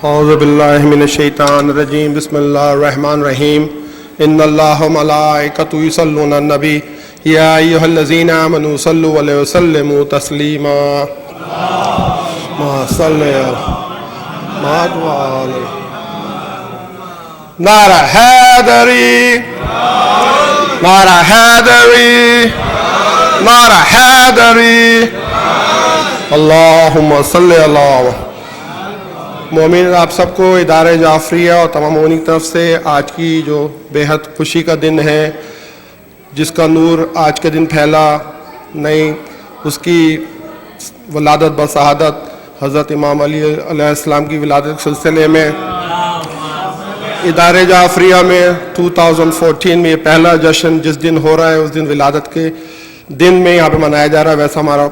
اعوذ باللہ من الشیطان الرجیم بسم اللہ الرحمن الرحیم ان اللہ و ملائکتہ یصلون علی النبی یا ایھا الذین آمنوا صلوا علیہ وسلموا تسلیما اللہم صل علی نعرہ حیدری نعرہ حیدری نعرہ حیدری اللہم صل علی مومن. آپ سب کو ادارہ جعفریہ اور تمام مومنین کی طرف سے آج کی جو بے حد خوشی کا دن ہے، جس کا نور آج کے دن پھیلا، نئی اس کی ولادت بشہادت حضرت امام علی علیہ السلام کی ولادت کے سلسلے میں ادارہ جعفریہ میں 2014 میں یہ پہلا جشن جس دن ہو رہا ہے، اس دن ولادت کے دن میں یہاں پہ منایا جا رہا ہے. ویسا ہمارا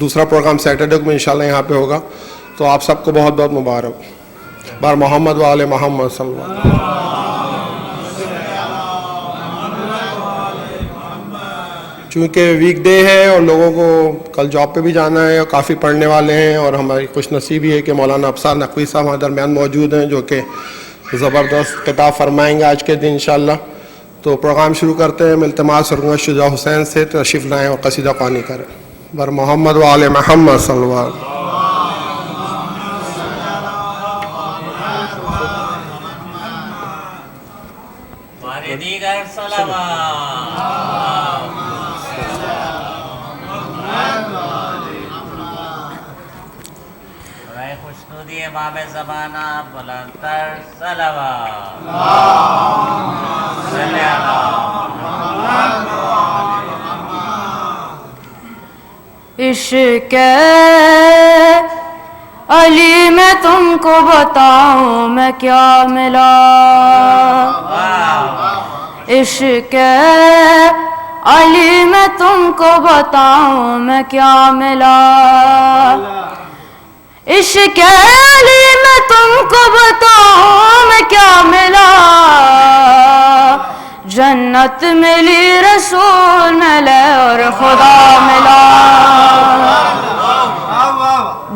دوسرا پروگرام سیٹرڈے کو انشاءاللہ یہاں پہ ہوگا. تو آپ سب کو بہت بہت مبارک. بار محمد و آل محمد صلی اللہ علیہ وسلم. چونکہ ویک ڈے ہے اور لوگوں کو کل جاب پہ بھی جانا ہے اور کافی پڑھنے والے ہیں، اور ہماری خوش نصیبی ہے کہ مولانا افسر نقوی صاحب ہمارے درمیان موجود ہیں جو کہ زبردست خطاب فرمائیں گے آج کے دن انشاءاللہ. تو پروگرام شروع کرتے ہیں. التماس سرگنہ شجاع حسین سے تشریف لائیں اور قصیدہ خوانی کریں. بر محمد و آل محمد صلی اللہ علیہ وسلم. دیگر صلوات برائے خوشنودی امام زمانہ بلندتر صلوات صلی عشق علی میں تم کو بتاؤں میں کیا ملا، عشق علی میں تم کو بتاؤں میں کیا ملا، عشق علی میں تم کو بتاؤں میں کیا ملا. جنت ملی رسول ملے اور خدا ملا،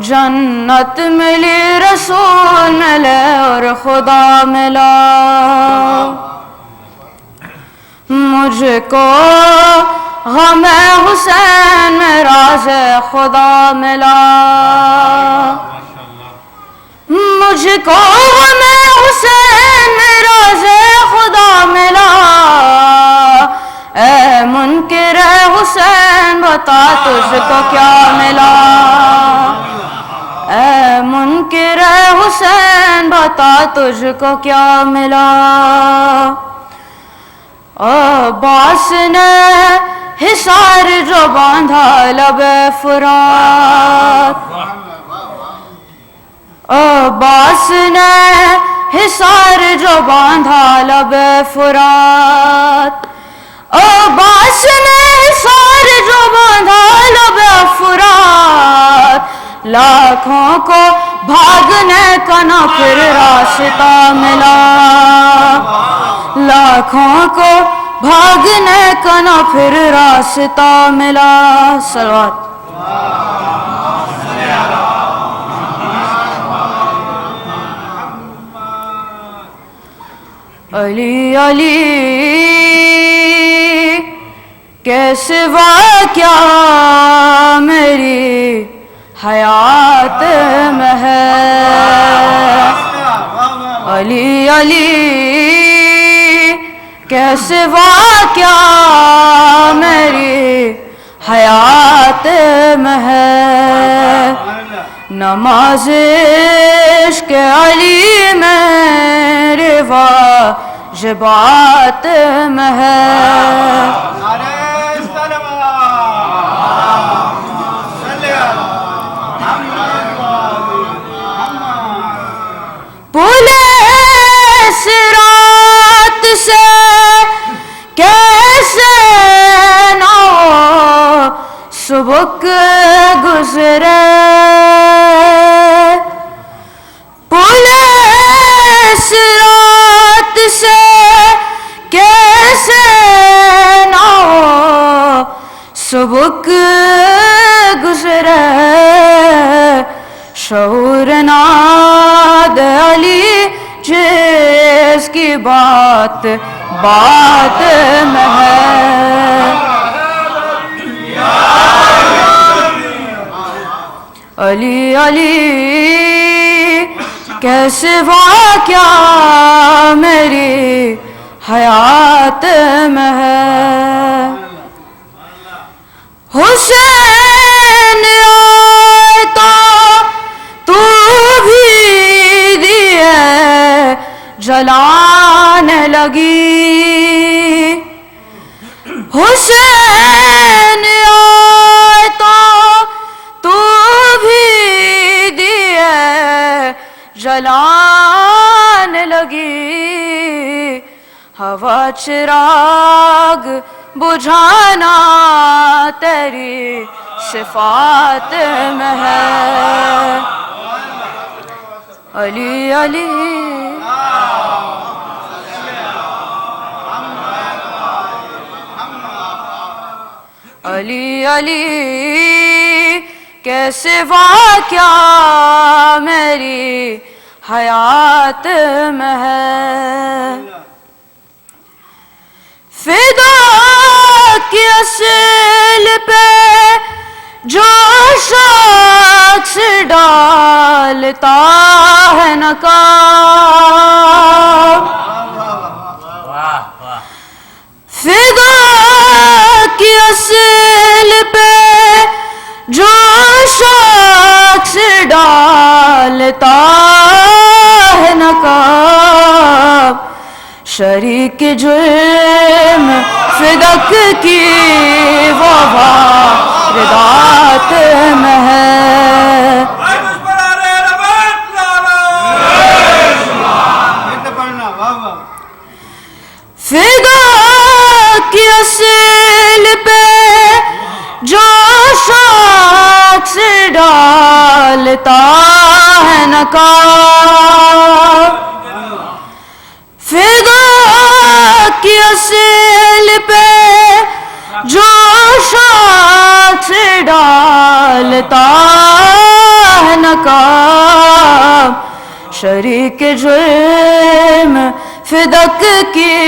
جنت ملی رسول ملے اور خدا ملا. مجھ کو غم حسین میں راز خدا ملا، مجھ کو غم حسین میں راز خدا ملا. اے منکر حسین بتا تجھ کو کیا ملا، اے منکر حسین بتا تجھ کو کیا ملا. عباس نے حصار جو باندھا لب فرات، عباس نے حصار جو باندھا لب فرات، عباس نے حصار جو باندھا لب فرات. لاکھوں کو بھاگنے کا نہ پھر راستہ ملا، لاکھوں کو بھاگنے کا نہ پھر راستہ ملا. صلوات. علی علی کے سوا کیا میری حیات میں ہے، علی علی کے سوا کیا میری حیات میں ہے. نماز عشق علی میرے واجبات میں ہے. پولیس رات سے کیسے نو سبک گزرے، پولیس رات سے کیسے نو سبک گزرے. شعور نہ محمد علی جس کی بات بات میں ہے. علی علی کیسے واقعہ میری حیات میں ہے. حسین آئے تو بھی دیے جلانے لگی. حسین آئے تو بھی دیے جلانے لگی. ہوا چراغ بجھانا تیری صفات میں ہے. علی علی علی علی کیسے واقعہ میری حیات میں ہے. فدا کی اصل پہ جو شخص ڈالتا ہے نقاب. واہ واہ. فدا کی اصل پہ جو شخص ڈالتا ہے نقاب. شریک جرم فدق کی وہ واردات میں ہے. فدا کی اصل پہ جو شخص ڈالتا ہے نقاب. فدا کی اصل پہ جو شخص ڈالتا ہے نقاب. شریک جرم فدق کی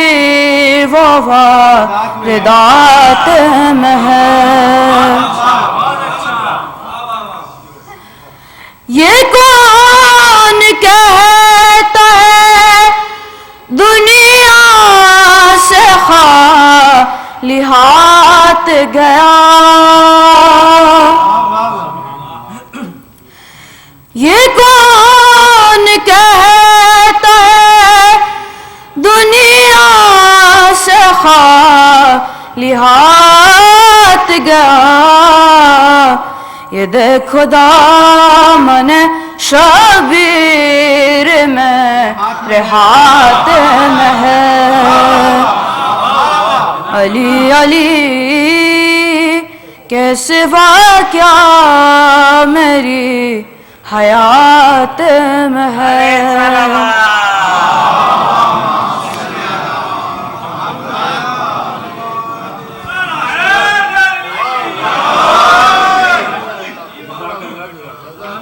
وہ واردات میں ہے. یہ کون کہتا ہے دنیا سے خالی ہاتھ گیا. یہ کون کہتا ہے دنیا سے خالی ہاتھ گیا. یہ دیکھو دامن شبیر میں ہاتھ میں ہے. علی علی کیسے واقعہ میری حیات میں ہے.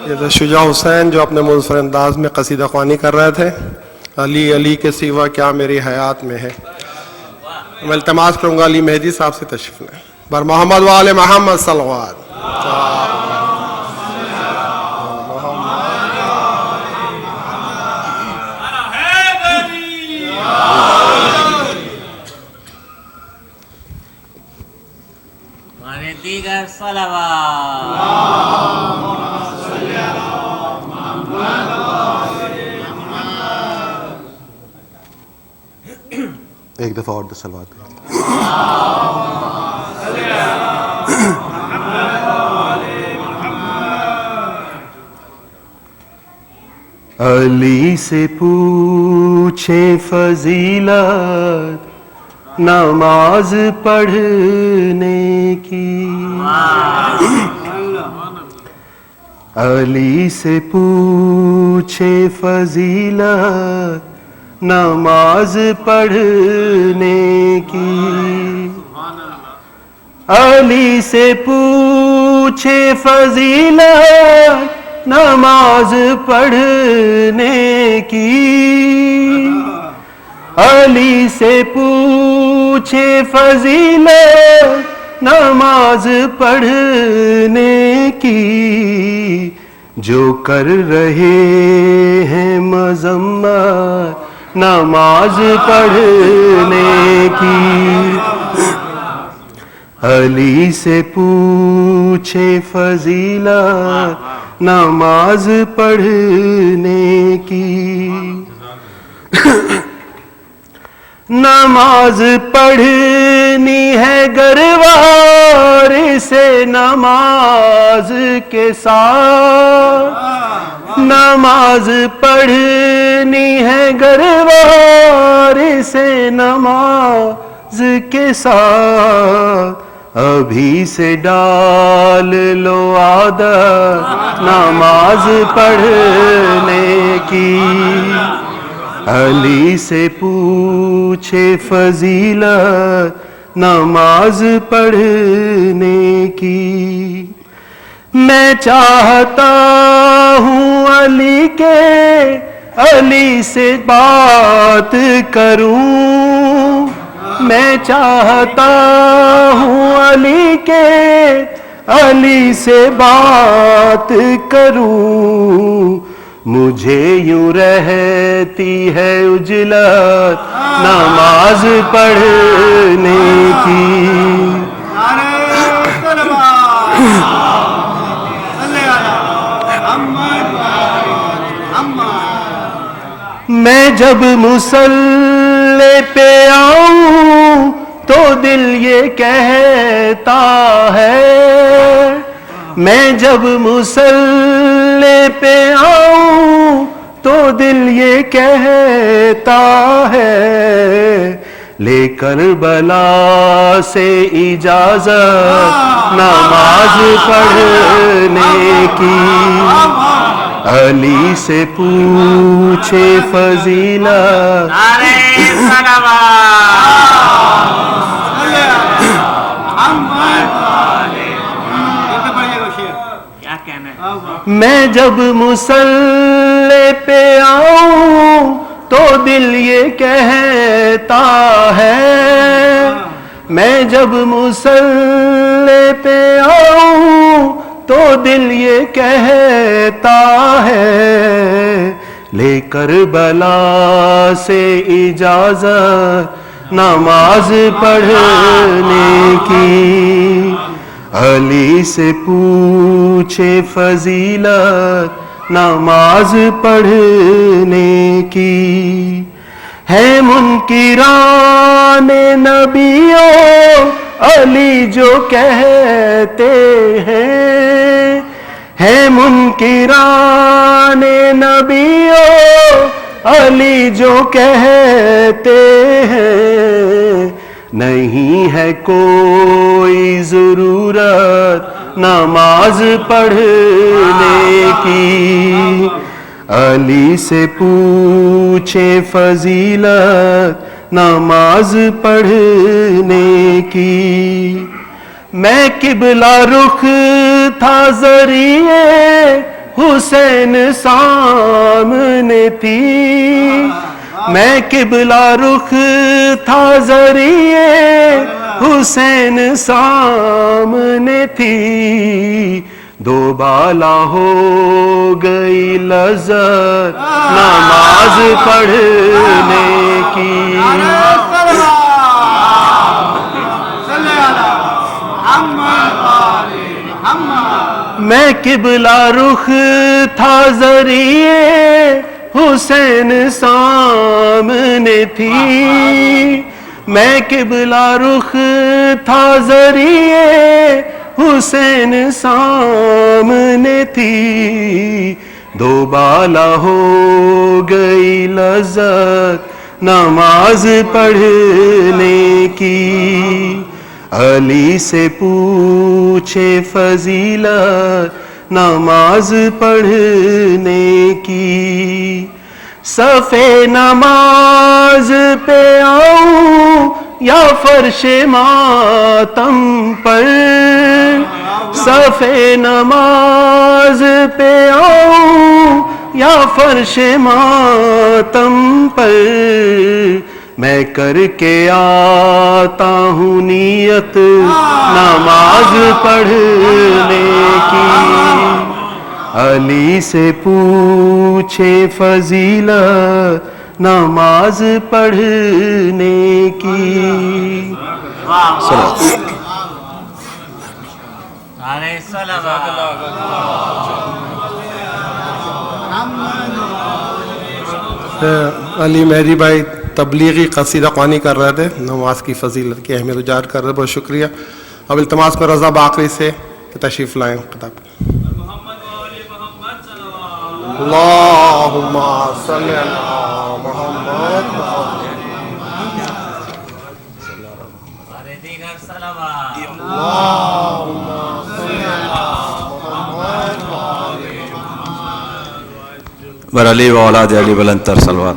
یہ تھے شجاع حسین جو اپنے منفرد انداز میں قصیدہ خوانی کر رہے تھے. علی علی کے سوا کیا میری حیات میں ہے. میں التماس کروں گا علی مہدی صاحب سے تشریف لیں. بر محمد وآل محمد صلوات. ہمارے دیگر صلوات. ایک دفعہ اور صلوات. علی سے پوچھے فضیلت نماز پڑھنے کی. علی سے پوچھے فضیلت نماز پڑھنے کی. علی سے پوچھے فضیلت نماز پڑھنے کی، علی سے پوچھے فضیلت نماز پڑھنے کی، جو کر رہے ہیں مذمت نماز پڑھنے کی، علی سے پوچھے فضیلت نماز پڑھنے کی، نماز پڑھنی ہے گروار سے نماز کے ساتھ، نماز پڑھنی ہے گروار سے نماز کے ساتھ، ابھی سے ڈال لو عادت نماز پڑھنے کی، علی سے پوچھے فضیلت نماز پڑھنے کی، میں چاہتا ہوں علی کے علی سے بات کروں، میں چاہتا ہوں علی کے علی سے بات کروں، مجھے یوں رہتی ہے اجلت نماز پڑھنے کی، میں جب مصلی پہ آؤں تو دل یہ کہتا ہے، میں جب مصلی پہ آؤں تو دل یہ کہتا ہے، لے کر بلا سے اجازت نماز پڑھنے کی، علی سے پوچھے فضیلت نعرہ صلوات، کیا کہنا ہے؟ میں جب مصلی پہ آؤں تو دل یہ کہتا ہے، میں جب مصلی پہ آؤں تو دل یہ کہتا ہے، لے کر بلا سے اجازت نماز پڑھنے کی، علی سے پوچھے فضیلت نماز پڑھنے کی، ہے منکران نبیوں علی جو کہتے ہیں، ہے منکران نبیوں علی جو کہتے ہیں، نہیں ہے کوئی ضرورت نماز پڑھنے کی، علی سے پوچھے فضیلت نماز پڑھنے کی، میں قبلہ رخ تھا ذریعے حسین سامنے تھی، میں قبلہ رخ تھا ذریعے حسین سامنے تھی، دو بالا ہو گئی لذت نماز پڑھنے کی، میں قبلہ رخ تھا ذریعے حسین سامنے تھی، میں قبلہ رخ تھا ذریعے حسین سامنے تھی، دو بالا ہو گئی لذت نماز پڑھنے کی، علی سے پوچھے فضیلت نماز پڑھنے کی، صفے نماز پہ آؤں یا فرش ماتم پر، صفے نماز پہ آؤں یا فرش ماتم پر، میں کر کے آتا ہوں نیت نماز پڑھنے کی۔ علی سے پوچھے فضیلت نماز پڑھنے کی۔ علیہ السلام۔ علی مہدی بھائی تبلیغی قصیدہ خوانی کر رہے تھے، نماز کی فضیلت کی اہمیت اجاگر کر رہے، بہت شکریہ۔ اب التماس کو رضا باقری سے کہ تشریف لائیں خطاب۔ اللہم صلی علی محمد۔ ہمارے دیگر صلوات۔ بر علی و اولاد علی بلند تر صلوات۔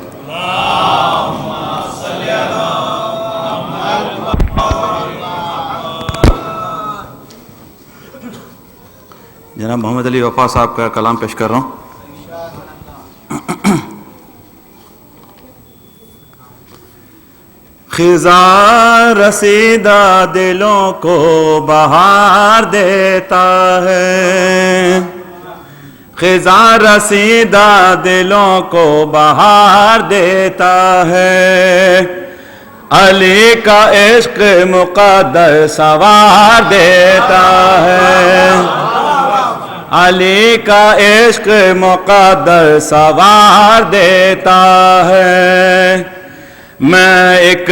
جناب محمد علی وفا صاحب کا کلام پیش کر رہا ہوں۔ خزاں رسیدہ دلوں کو بہار دیتا ہے، خزاں رسیدہ دلوں کو بہار دیتا ہے، علی کا عشق مقدر سوار دیتا ہے، علی کا عشق مقدر سوار دیتا ہے۔ میں ایک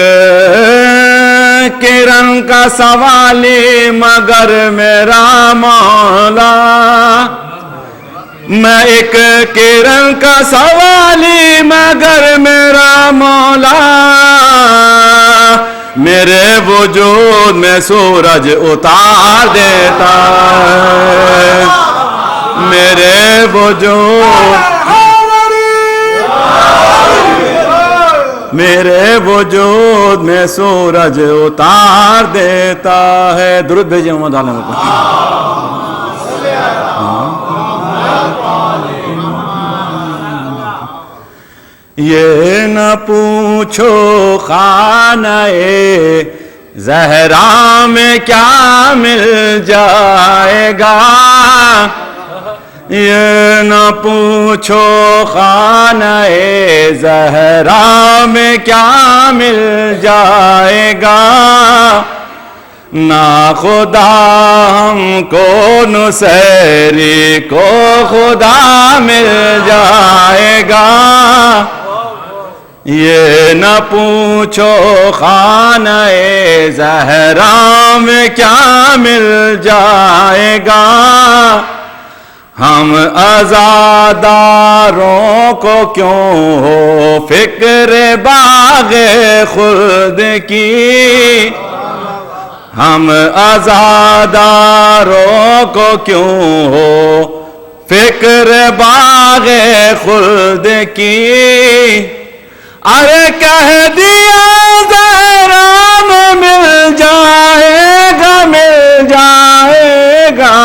کرن کا سوالی مگر میرا مولا، میں ایک کرن کا سوالی مگر میرا مولا، میرے وجود میں سورج اتار دیتا ہے، میرے وجود میرے وجود میں سورج اتار دیتا ہے۔ درود بھیجیں محمد عالم کو۔ یہ نہ پوچھو خانہ زہرا میں کیا مل جائے گا، یہ نہ پوچھو خانہ زہرا میں کیا مل جائے گا، نہ خدا ہم کو نصیری کو خدا مل جائے گا، یہ نہ پوچھو خانہ زہرا میں کیا مل جائے گا، ہم عزاداروں کو کیوں ہو فکر باغ خلد کی، ہم عزاداروں کو کیوں ہو فکر باغ خلد کی، ارے کہہ دیا زہرا میں مل جائے گا، مل جائے گا،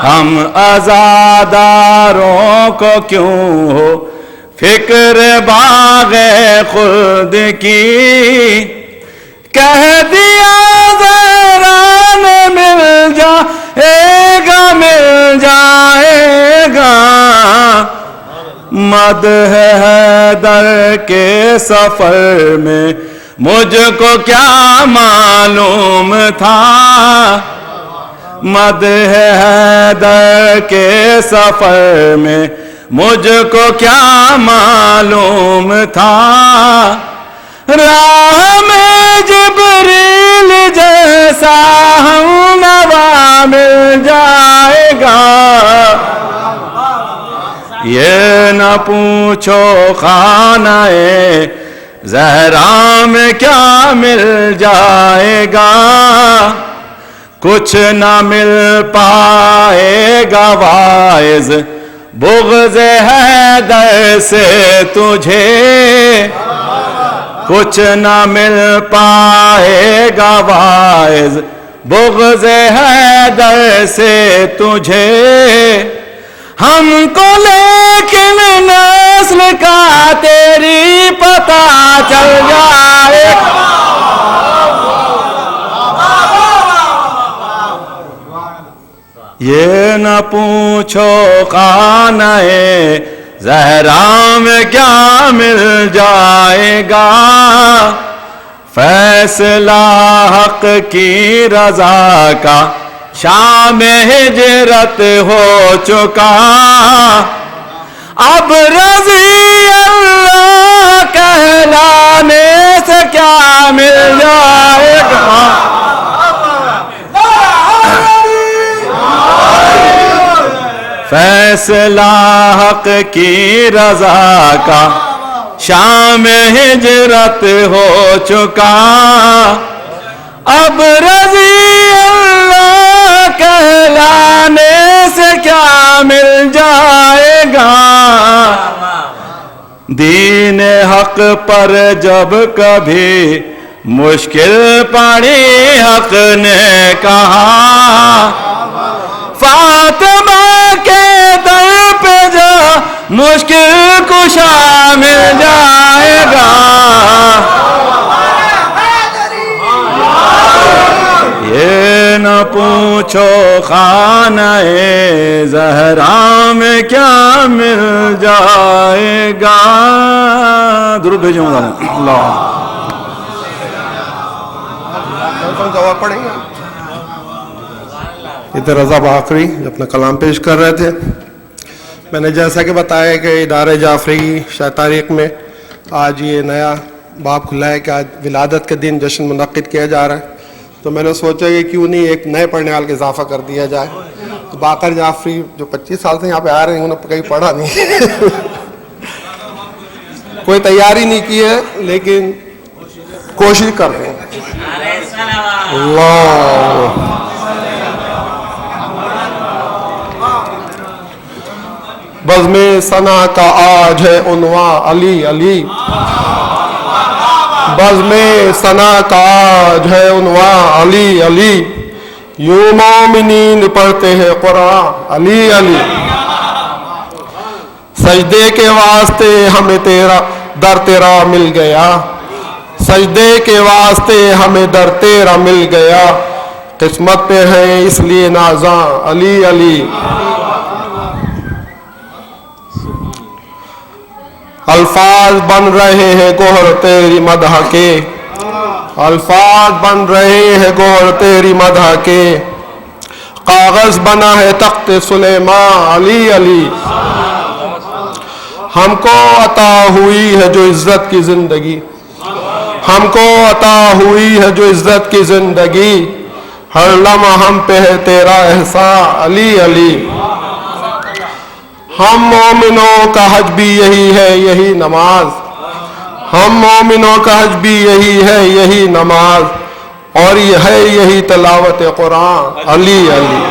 ہم عزاداروں کو کیوں ہو فکر باغ خلد کی، کہہ دیا زہرا میں مل جائے گا، مل جائے گا، مدح حیدر کے سفر میں مجھ کو کیا معلوم تھا، مدح حیدر کے سفر میں مجھ کو کیا معلوم تھا، راہ میں جبریل جیسا ہمنوا مل جائے گا، یہ نہ پوچھو خانہ زہرا میں کیا مل جائے گا، کچھ نہ مل پائے گا واعظ بغض حیدر سے تجھے، کچھ نہ مل پائے گا واعظ بغض حیدر سے تجھے ہم کو، لیکن نسل کا تیری پتہ چل جائے. یہ نہ پوچھو خانہ زہرا میں کیا مل جائے گا، فیصلہ حق کی رضا کا شام ہجرت ہو چکا. اب رضی اللہ کہلانے سے کیا مل جائے گا. فیصلہ حق کی رضا کا شام ہجرت ہو چکا. اب رضی اللہ کہلانے سے کیا مل جائے گا. دین حق پر جب کبھی مشکل پڑی حق نے کہا، فاطمہ کے در پہ جا مشکل کشا مل جائے گا. یہ نہ پوچھو خانہ زہرا میں کیا مل جائے گا. درود بھیجو اللہ. جواب پڑھیں گے. ادھر رضا باقری جو اپنا کلام پیش کر رہے تھے. میں نے جیسا کہ بتایا کہ ادارہ جعفری شاہ تاریخ میں آج یہ نیا باب کھلا ہے کہ آج ولادت کے دن جشن منعقد کیا جا رہا ہے. تو میں نے سوچا کہ کیوں نہیں ایک نئے پڑھنے والے کا اضافہ کر دیا جائے. تو باقر جعفری جو 25 سال سے یہاں پہ آ رہے ہیں انہوں نے کہیں پڑھا نہیں کوئی تیاری نہیں کی ہے, لیکن کوشش کر رہے ہیں. اللہ بزم ثنا کا آج ہے عنواں علی علی, بزم ثنا کا آج ہے عنواں علی علی, یوں مومنین پڑھتے ہیں قرآن علی علی. سجدے کے واسطے ہمیں تیرا در تیرا مل گیا, سجدے کے واسطے ہمیں در تیرا مل گیا, قسمت پہ ہے اس لیے نازاں علی علی. الفاظ بن رہے ہیں گوہر تیری مدح کے, الفاظ بن رہے ہیں گوہر تیری مدح کے, کاغذ بنا ہے تخت سلیمان علی علی. ہم کو عطا ہوئی ہے جو عزت کی زندگی, ہم کو عطا ہوئی ہے جو عزت کی زندگی, ہر لمحہ ہم پہ ہے تیرا احسان علی علی. ہم مومنوں کا حج بھی یہی ہے یہی نماز, ہم مومنوں کا حج بھی یہی ہے یہی نماز, اور یہ ہے یہی تلاوت قرآن علی علی.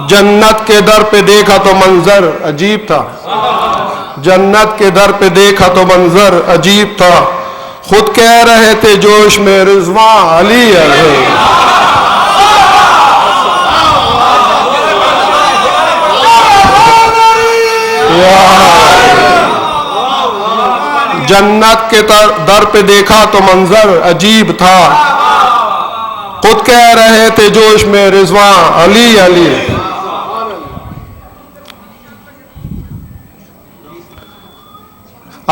جنت کے در پہ دیکھا تو منظر عجیب تھا, جنت کے در پہ دیکھا تو منظر عجیب تھا, خود کہہ رہے تھے جوش میں رضوان علی علی. جنت کے در پہ دیکھا تو منظر عجیب تھا, خود کہہ رہے تھے جوش میں رضوان علی علی.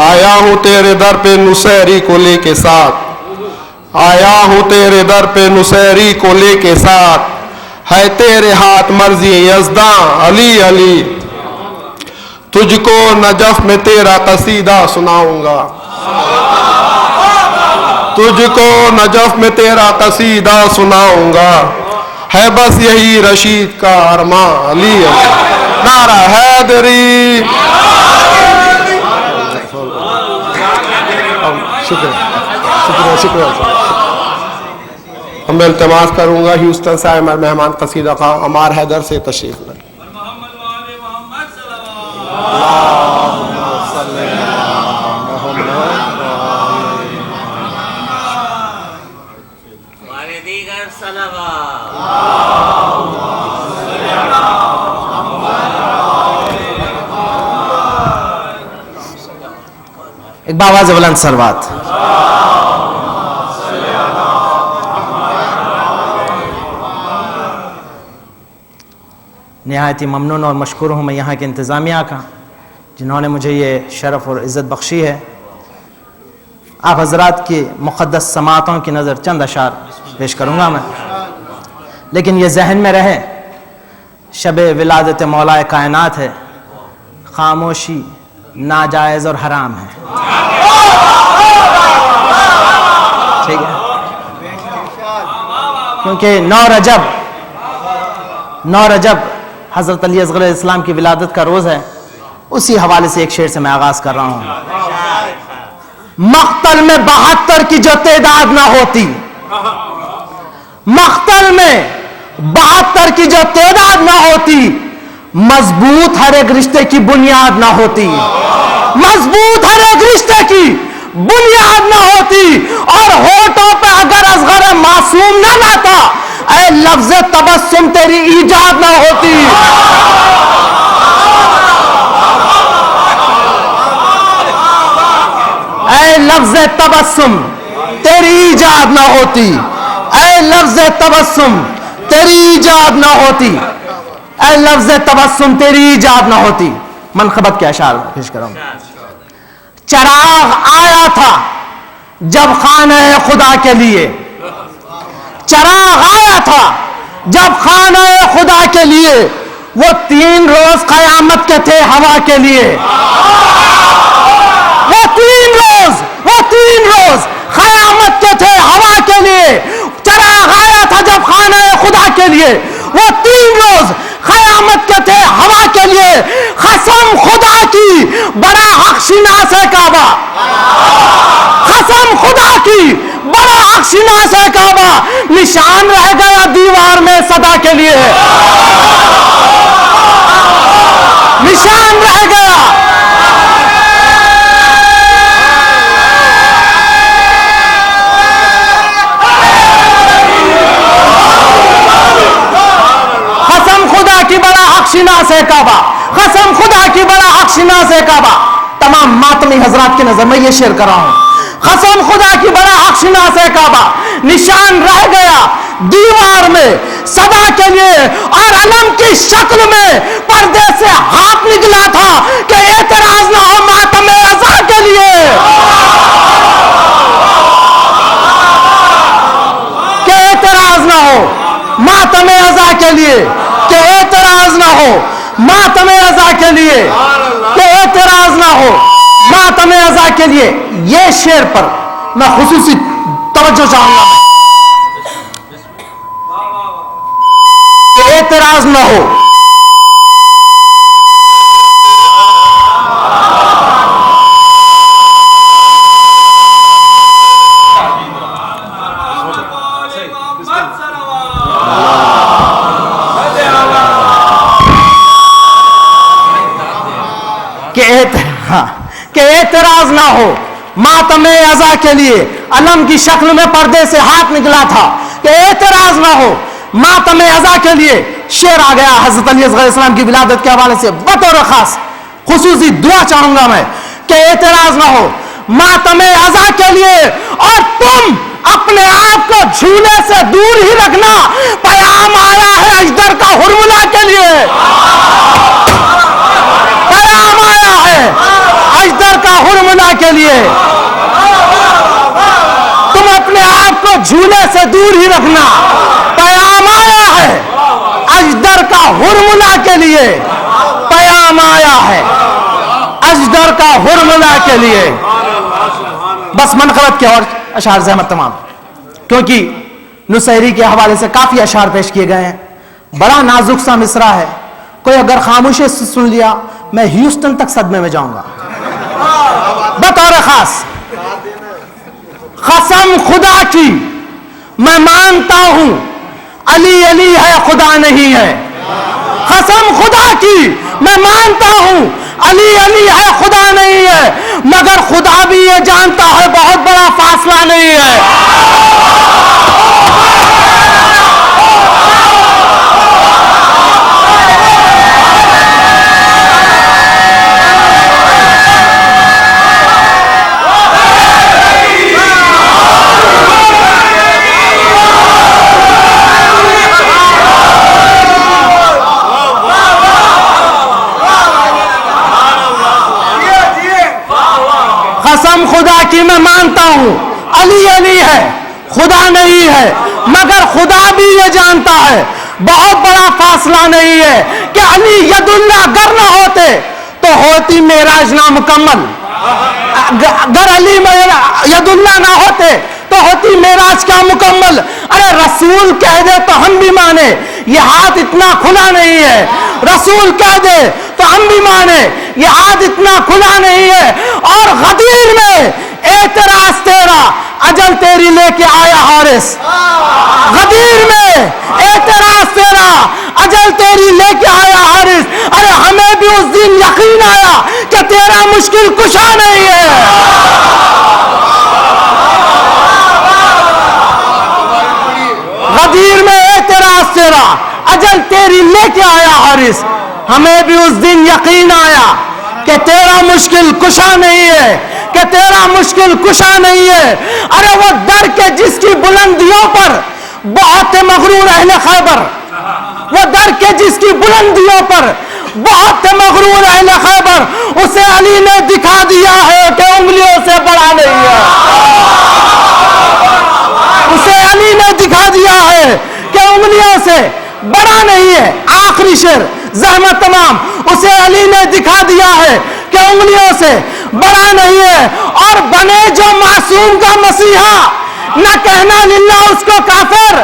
آیا ہوں تیرے در پہ نصیری کو لے کے ساتھ, آیا ہوں تیرے در پہ نصیری کو لے کے ساتھ, ہے تیرے ہاتھ مرضی یزداں علی علی. تجھ کو نجف میں تیرا قصیدہ سناؤں گا, تجھ کو نجف میں تیرا قصیدہ سناؤں گا, ہے بس یہی رشید کا ارماں علی علی. نعرہ حیدری. شکریہ شکریہ شکریہ. میں التماس کروں گا ہیوسٹن سے آئے ہمارے مہمان قصیدہ خواں عمار حیدر سے تشریف لائیں. ہمارے دیگر ایک باواز بلند صلوات. نہایت ہی ممنون اور مشکور ہوں میں یہاں کے انتظامیہ کا جنہوں نے مجھے یہ شرف اور عزت بخشی ہے. آپ حضرات کی مقدس سماعتوں کی نظر چند اشعار پیش کروں گا میں، لیکن یہ ذہن میں رہے شب ولادت مولا کائنات ہے، خاموشی ناجائز اور حرام ہے. ٹھیک ہے، کیونکہ 9 رجب حضرت علی اصغر علیہ السلام کی ولادت کا روز ہے. اسی حوالے سے ایک شعر سے میں آغاز کر رہا ہوں. مقتل میں 72 کی جو تعداد نہ ہوتی، مقتل میں 72 کی جو تعداد نہ ہوتی، مضبوط ہر ایک رشتے کی بنیاد نہ ہوتی، مضبوط ہر ایک رشتے کی بنیاد نہ ہوتی. اور ہونٹوں پہ اگر اصغر معصوم نہ لاتا، اے لفظ تبسم تیری ایجاد نہ ہوتی. اے لفظ تبسم تیری ایجاد نہ ہوتی، اے لفظ تبسم تیری ایجاد نہ ہوتی، اے لفظ تبسم تیری ایجاد نہ ہوتی. منقبت کے اشعار پیش کروں گا. چراغ آیا تھا جب خانہ خدا کے لیے، چراغ آیا تھا جب خانہ خدا کے لیے، وہ 3 روز قیامت کے تھے ہوا کے لیے. وہ تین روز قیامت کے تھے ہوا کے لیے. چراغ آیا تھا جب خانہ خدا کے لیے، وہ 3 روز قیامت کے تھے ہوا کے لیے. قسم خدا کی بڑا حق شناس ہے کعبہ، قسم خدا کی بڑا حق شناس ہے کعبہ. نشان رہ گیا دیوار میں صدا کے لیے، نشان رہ گیا. قسم خدا کی بڑا حق شناس ہے کعبہ، قسم خدا کی بڑا حق شناس ہے کعبہ. تمام ماتمی حضرات کی نظر میں یہ شعر کر رہا ہوں. قسم خدا کی بڑا حق شناس ہے کعبہ، نشان رہ گیا دیوار میں صدا کے لیے. اور علم کی شکل میں پردے سے ہاتھ نکلا تھا کہ اعتراض نہ ہو ماتم عزا کے لیے، کہ اعتراض نہ ہو ماتم عزا کے لیے، کہ اعتراض نہ ہو ماتم عزا کے لیے، کہ اعتراض نہ ہو ماتم عزا کے لیے. یہ شعر پر میں خصوصی توجہ چاہوں گا کہ اعتراض نہ ہو. کہ اعتراض نہ ہو ماتم عزا کے لیے. علم کی شکل میں پردے سے ہاتھ نکلا تھا کہ اعتراض نہ ہو ماتم عزا کے لیے. شعر آ گیا حضرت علی اصغر علیہ السلام کی ولادت کے حوالے سے. بطور خاص خصوصی دعا چاہوں گا میں کہ اعتراض نہ ہو ماتم عزا کے لیے. اور تم اپنے آپ کو جھولے سے دور ہی رکھنا، پیام آیا ہے اجدر کا ہرملا کے لیے، پیام آیا ہے اجدر کا ہرملا کے لیے. تم اپنے آپ کو جھولے سے دور ہی رکھنا، پیام آیا ہے اجدر کا ہرملا کے لیے، پیام آیا ہے اجدر کا ہرملا کے لیے. بس منقبت کے اور اشعار زحمت تمام، کیونکہ نصیری کے حوالے سے کافی اشعار پیش کیے گئے ہیں. بڑا نازک سا مصرع ہے، کوئی اگر خاموشی سے سن لیا میں ہیوسٹن تک صدمے میں جاؤں گا. بطور خاص قسم خدا کی میں مانتا ہوں علی علی ہے خدا نہیں ہے. قسم خدا کی میں مانتا ہوں علی علی ہے خدا نہیں ہے، مگر خدا بھی یہ جانتا ہے بہت بڑا فاصلہ نہیں ہے. خدا نہیں ہے، مگر خدا بھی یہ جانتا ہے بہت بڑا فاصلہ نہیں ہے کہ علی ید اللہ گر نہ ہوتے تو ہوتی معراج نامکمل، اگر علی ید اللہ نہ ہوتے تو ہوتی معراج کیا مکمل. ارے رسول کہہ دے تو ہم بھی مانے، یہ ہاتھ اتنا کھلا نہیں ہے. رسول کہہ دے تو ہم بھی مانے، یہ ہاتھ اتنا کھلا نہیں ہے. اور غدیر میں اعتراض تیرا، اجل تیری لے کے آیا حارث. غدیر میں اعتراض تیرا، اجل تیری لے کے آیا حارث. ارے ہمیں بھی اس دن یقین آیا کہ تیرا مشکل کشا نہیں ہے. غدیر میں اعتراض تیرا، اجل تیری لے کے آیا حارث. ہمیں بھی اس دن یقین آیا کہ تیرا مشکل کشا نہیں ہے، کہ تیرا مشکل کشا نہیں ہے. ارے وہ در کے جس کی بلندیوں پر بہت مغرور اہل خیبر، وہ در کے جس کی بلندیوں پر بہت مغرور اہل خیبر، اسے علی نے دکھا دیا ہے کہ انگلیوں سے بڑا نہیں ہے. اسے علی نے دکھا دیا ہے کہ انگلیوں سے بڑا نہیں ہے. آخری شعر زحمت تمام، اسے علی نے دکھا دیا ہے کہ انگلیوں سے بڑا نہیں ہے. اور بنے جو معصوم کا مسیحا، نہ کہنا للہ اس کو کافر.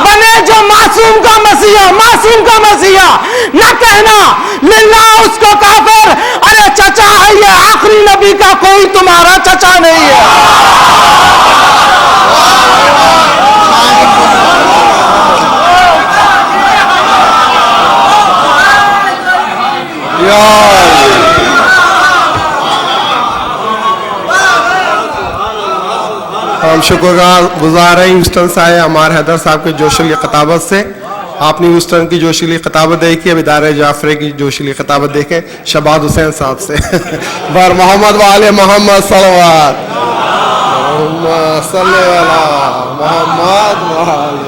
بنے جو معصوم کا مسیحا، معصوم کا مسیحا، نہ کہنا للہ اس کو کافر. ارے چچا ہے یہ آخری نبی کا، کوئی تمہارا چچا نہیں ہے. ہم شکر گزار ہیں ہیوسٹن سے آئے عمار حیدر صاحب کی جوشیلی خطابت سے. آپ نے ہیوسٹن کی جوشیلی خطابت دیکھی، اب ادارہ جعفری کی جوشیلی خطابت دیکھیں شہباد حسین صاحب سے. بر محمد وآل محمد صلوات محمد صلی اللہ محمد وآل.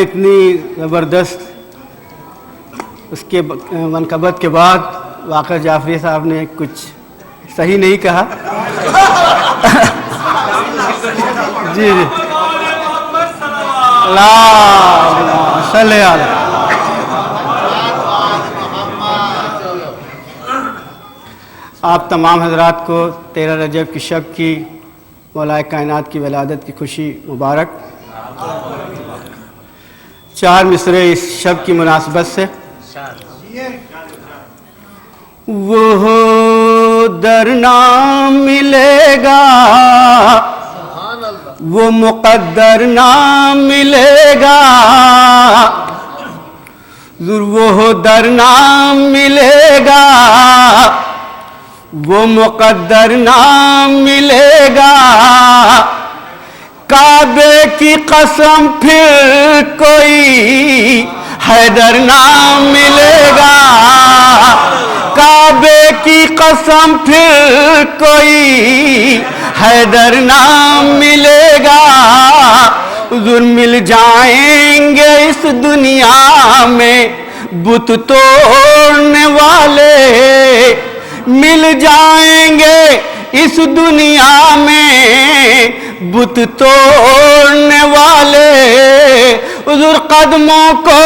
اتنی زبردست اس کے منقبت کے بعد واقع جعفری صاحب نے کچھ صحیح نہیں کہا. جی جی اللہ صلی علیہ. آپ تمام حضرات کو 13 رجب کی شب کی مولا کائنات کی ولادت کی خوشی مبارک. 4 مصرے اس شب کی مناسبت سے. وہ در نہ ملے گا، وہ مقدر نہ ملے گا، وہ در نہ ملے گا، وہ مقدر نہ ملے گا. کعبے کی قسم پھر کوئی حیدر نہ ملے گا. کعبے کی قسم پھر کوئی حیدر نہ ملے گا. حضور مل جائیں گے اس دنیا میں بت توڑنے والے، مل جائیں گے اس دنیا میں بت توڑنے والے. حضور قدموں کو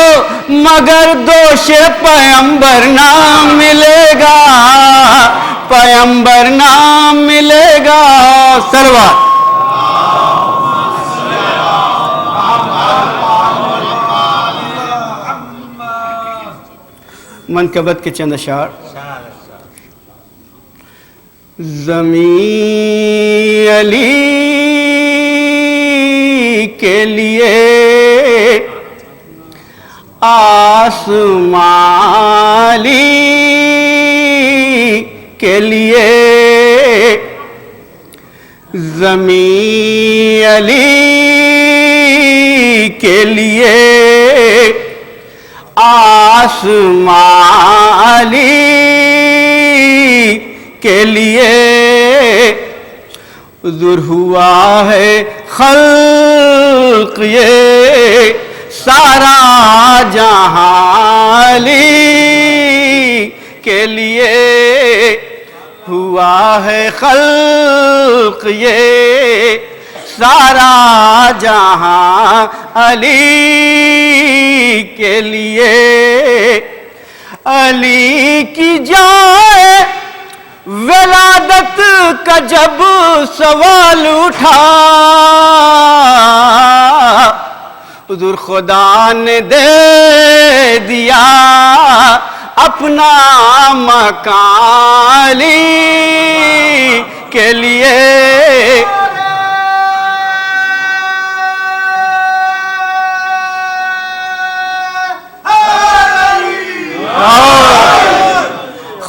مگر دوش پیمبر نہ ملے گا، پیمبر نہ ملے گا. سلوات. منقبت کے چند اشعار. زمین علی کے لیے، آسمان علی کے لیے، زمین علی کے لیے، آسمان علی کے لیے حضور ہوا ہے خلق یہ سارا جہاں علی کے لیے ہوا ہے خلق یہ سارا جہاں علی کے لیے علی کی جائے ولادت کا جب سوال اٹھا حضور خدا نے دے دیا اپنا مکان علی کے لیے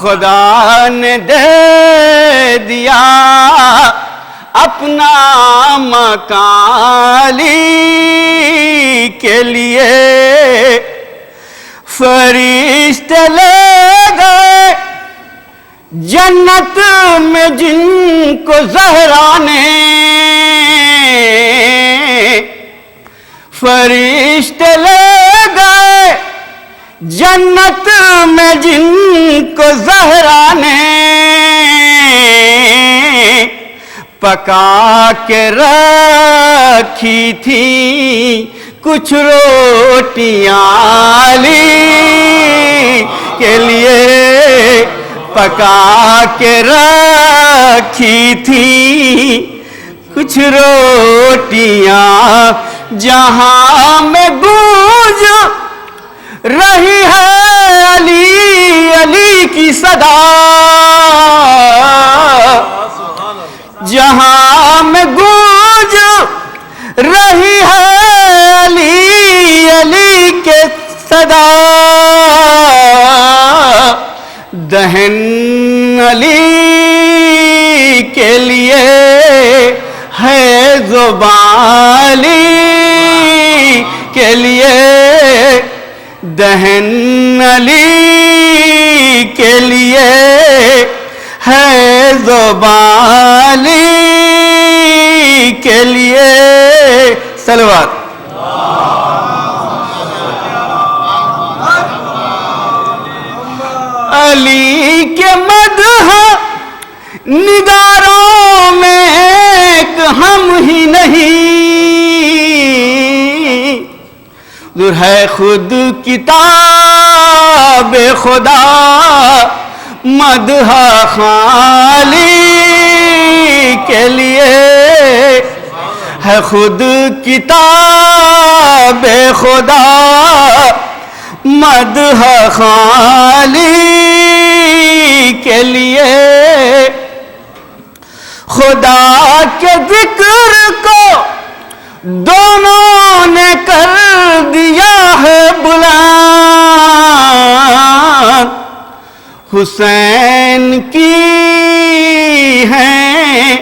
خدا نے دے دیا اپنا مکان علی کے لیے فرشتے لے گئے جنت میں جن کو زہرا نے فرشتے لے گئے جنت میں جن کو زہرا نے پکا کے رکھی تھی کچھ روٹیاں علی کے لیے پکا کے رکھی تھی کچھ روٹیاں جہاں میں گونج رہی ہے علی علی کی صدا جہاں میں گونج رہی ہے علی علی کے صدا دہن علی کے لیے ہے زبان علی کے لیے دہن علی کے لیے ہے زبان علی کے لیے صلوات علی کے مدح نگاروں میں ایک ہم ہی نہیں دور ہے خود کتاب خدا مدح خالی کے لیے ہے خود کتاب خدا مدح خالی کے لیے خدا کے ذکر کو دونوں نے کر دیا ہے بلند حسین کی ہیں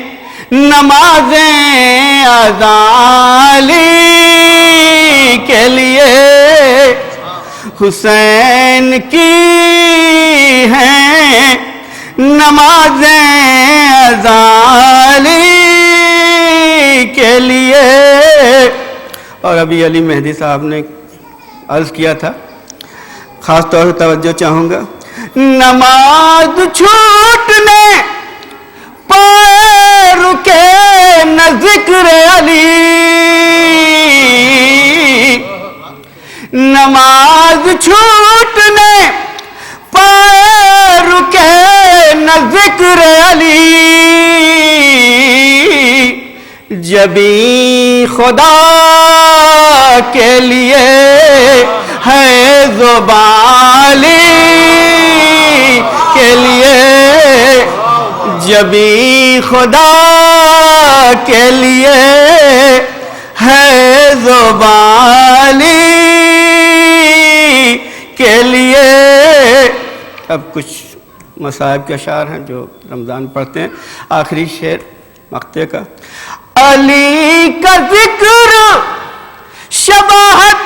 نمازیں علی کے لیے حسین کی ہیں نمازیں علی کے لیے اور ابھی علی مہدی صاحب نے عرض کیا تھا خاص طور سے توجہ چاہوں گا نماز چھوٹنے پائے رکے نہ ذکر علی نماز چھوٹنے پائے رکے نہ ذکر علی جبھی خدا کے لیے ہے زبان علی کے لیے جبھی خدا کے لیے ہے زبان علی کے لیے اب کچھ مصائب کے اشعار ہیں جو رمضان پڑھتے ہیں آخری شعر مقطع کا علی کا ذکر شباہت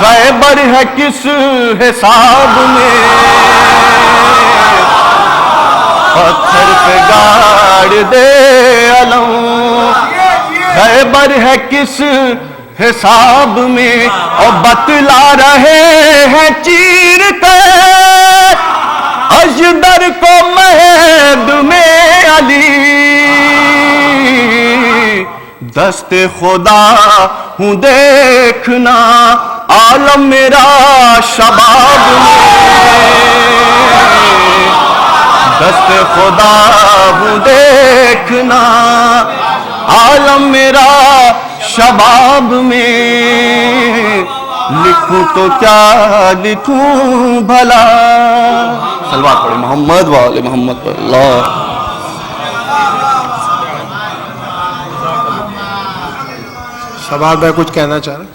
خیبر ہے کس حساب میں پتھر پہ گاڑ دے علم خیبر ہے کس حساب میں اور بتلا رہے ہیں چیر کے اجدر کو مہد میں علی دست خدا ہوں دیکھنا عالم میرا شباب میں دست خدا ہوں دیکھنا عالم میرا شباب میں لکھوں تو کیا لکھوں بھلا صلوات پڑھیں محمد وآل محمد پر اللہ شباب بھائی کچھ کہنا چاہ رہے ہیں؟